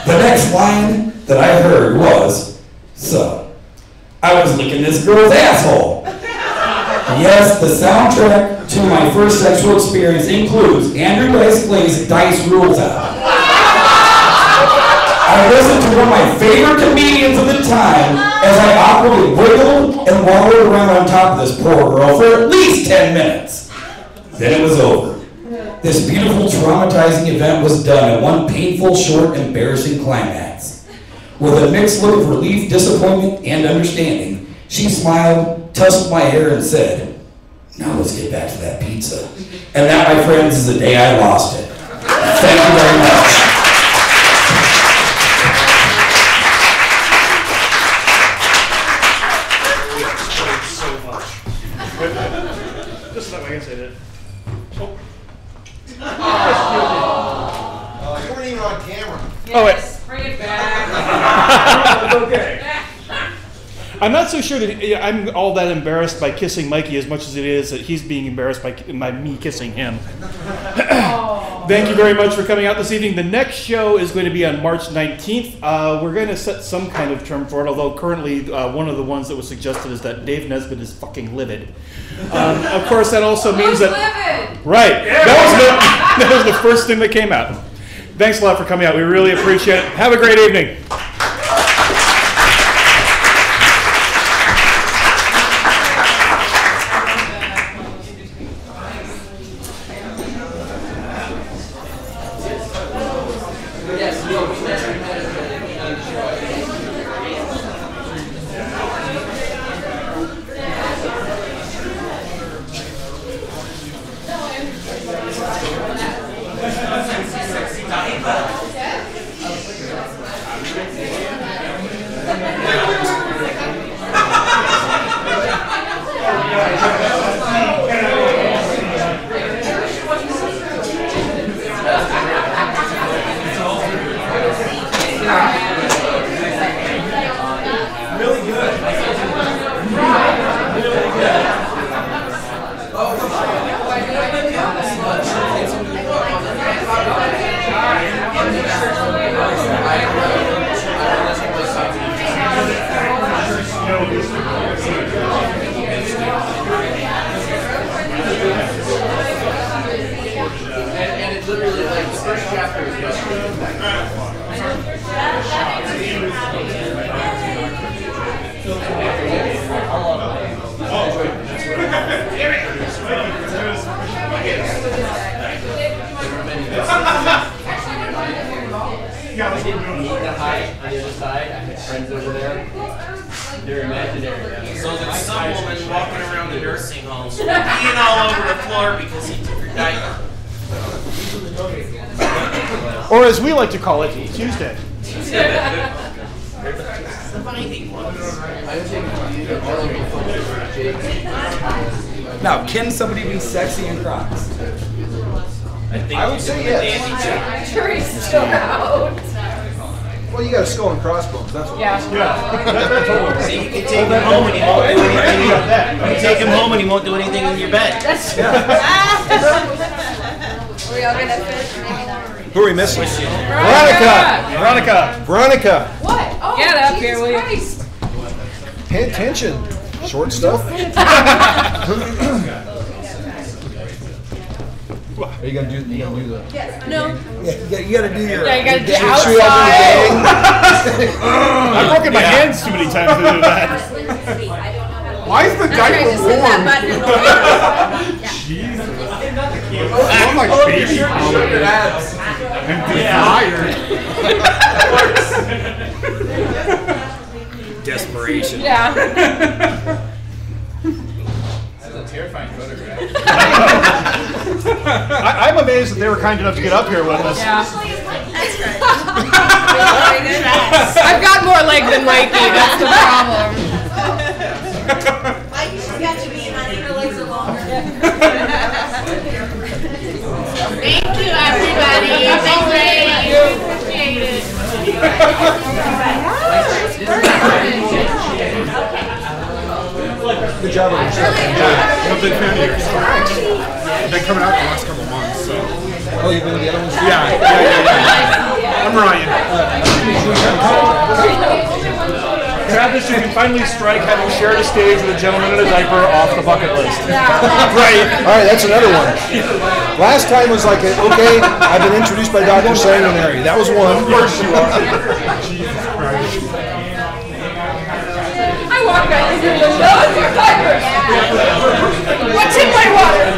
The next line that I heard was, "So, I was licking this girl's asshole." Yes, the soundtrack to my first sexual experience includes Andrew Dice Clay's Dice Rules Out. I listened to one of my favorite comedians of the time as I awkwardly wiggled and wallowed around on top of this poor girl for at least 10 minutes. Then it was over. This beautiful, traumatizing event was done at one painful, short, embarrassing climax. With a mixed look of relief, disappointment, and understanding, she smiled, tousled my hair, and said, "Now let's get back to that pizza." And that, my friends, is the day I lost it. Thank you very much. Just like I can say that. You weren't even on camera. Yes, bring it back. It's okay. I'm not so sure that I'm all that embarrassed by kissing Mikey as much as it is that he's being embarrassed by me kissing him. Thank you very much for coming out this evening. The next show is going to be on March 19th. We're going to set some kind of term for it, although currently one of the ones that was suggested is that Dave Nesbitt is fucking livid. Of course, that also means that... Livid? Right. That was the first thing that came out. Thanks a lot for coming out. We really appreciate it. Have a great evening. So there's some woman walking around the nursing home peeing all over the floor because he took her diaper. Or as we like to call it, Tuesday. Now, can somebody be sexy in Crocs? I would say yes. Jury's still out. Well, you got a skull and crossbones. That's what. Yeah. So you can take him home and he won't do anything. You can take him home and he won't do anything in your bed. We all gonna finish? Who are we missing? Veronica! Veronica! What? Oh, Get up Jesus here, will you? Christ. Pay attention. Short stuff. Are you gonna do the? No. Yeah, you gotta do your. Yeah, you gotta do Shoot outside. I've broken my hands too many times to do that. Why is the diaper Just hit that button and I'm like baby and tired. Desperation. Yeah. That's a terrifying photograph. I'm amazed that they were kind enough to get up here with us. Yeah. I've got more leg than Wakey. That's the problem. Thank you, everybody. Thank you. Appreciate it. Good job on yourself. I'm a big fan of yours. I've been coming out the last couple months, so. Oh, you've been with the other ones? Yeah. I'm Ryan. Travis, you can finally strike having shared a stage with a gentleman in a diaper off the bucket list. Right. All right, that's another one. Last time was like, okay, I've been introduced by Dr. Sanguinary. That was one. Of course you are. I walk out and do those your diapers. What's in my water?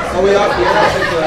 Are we off the air? I'll take the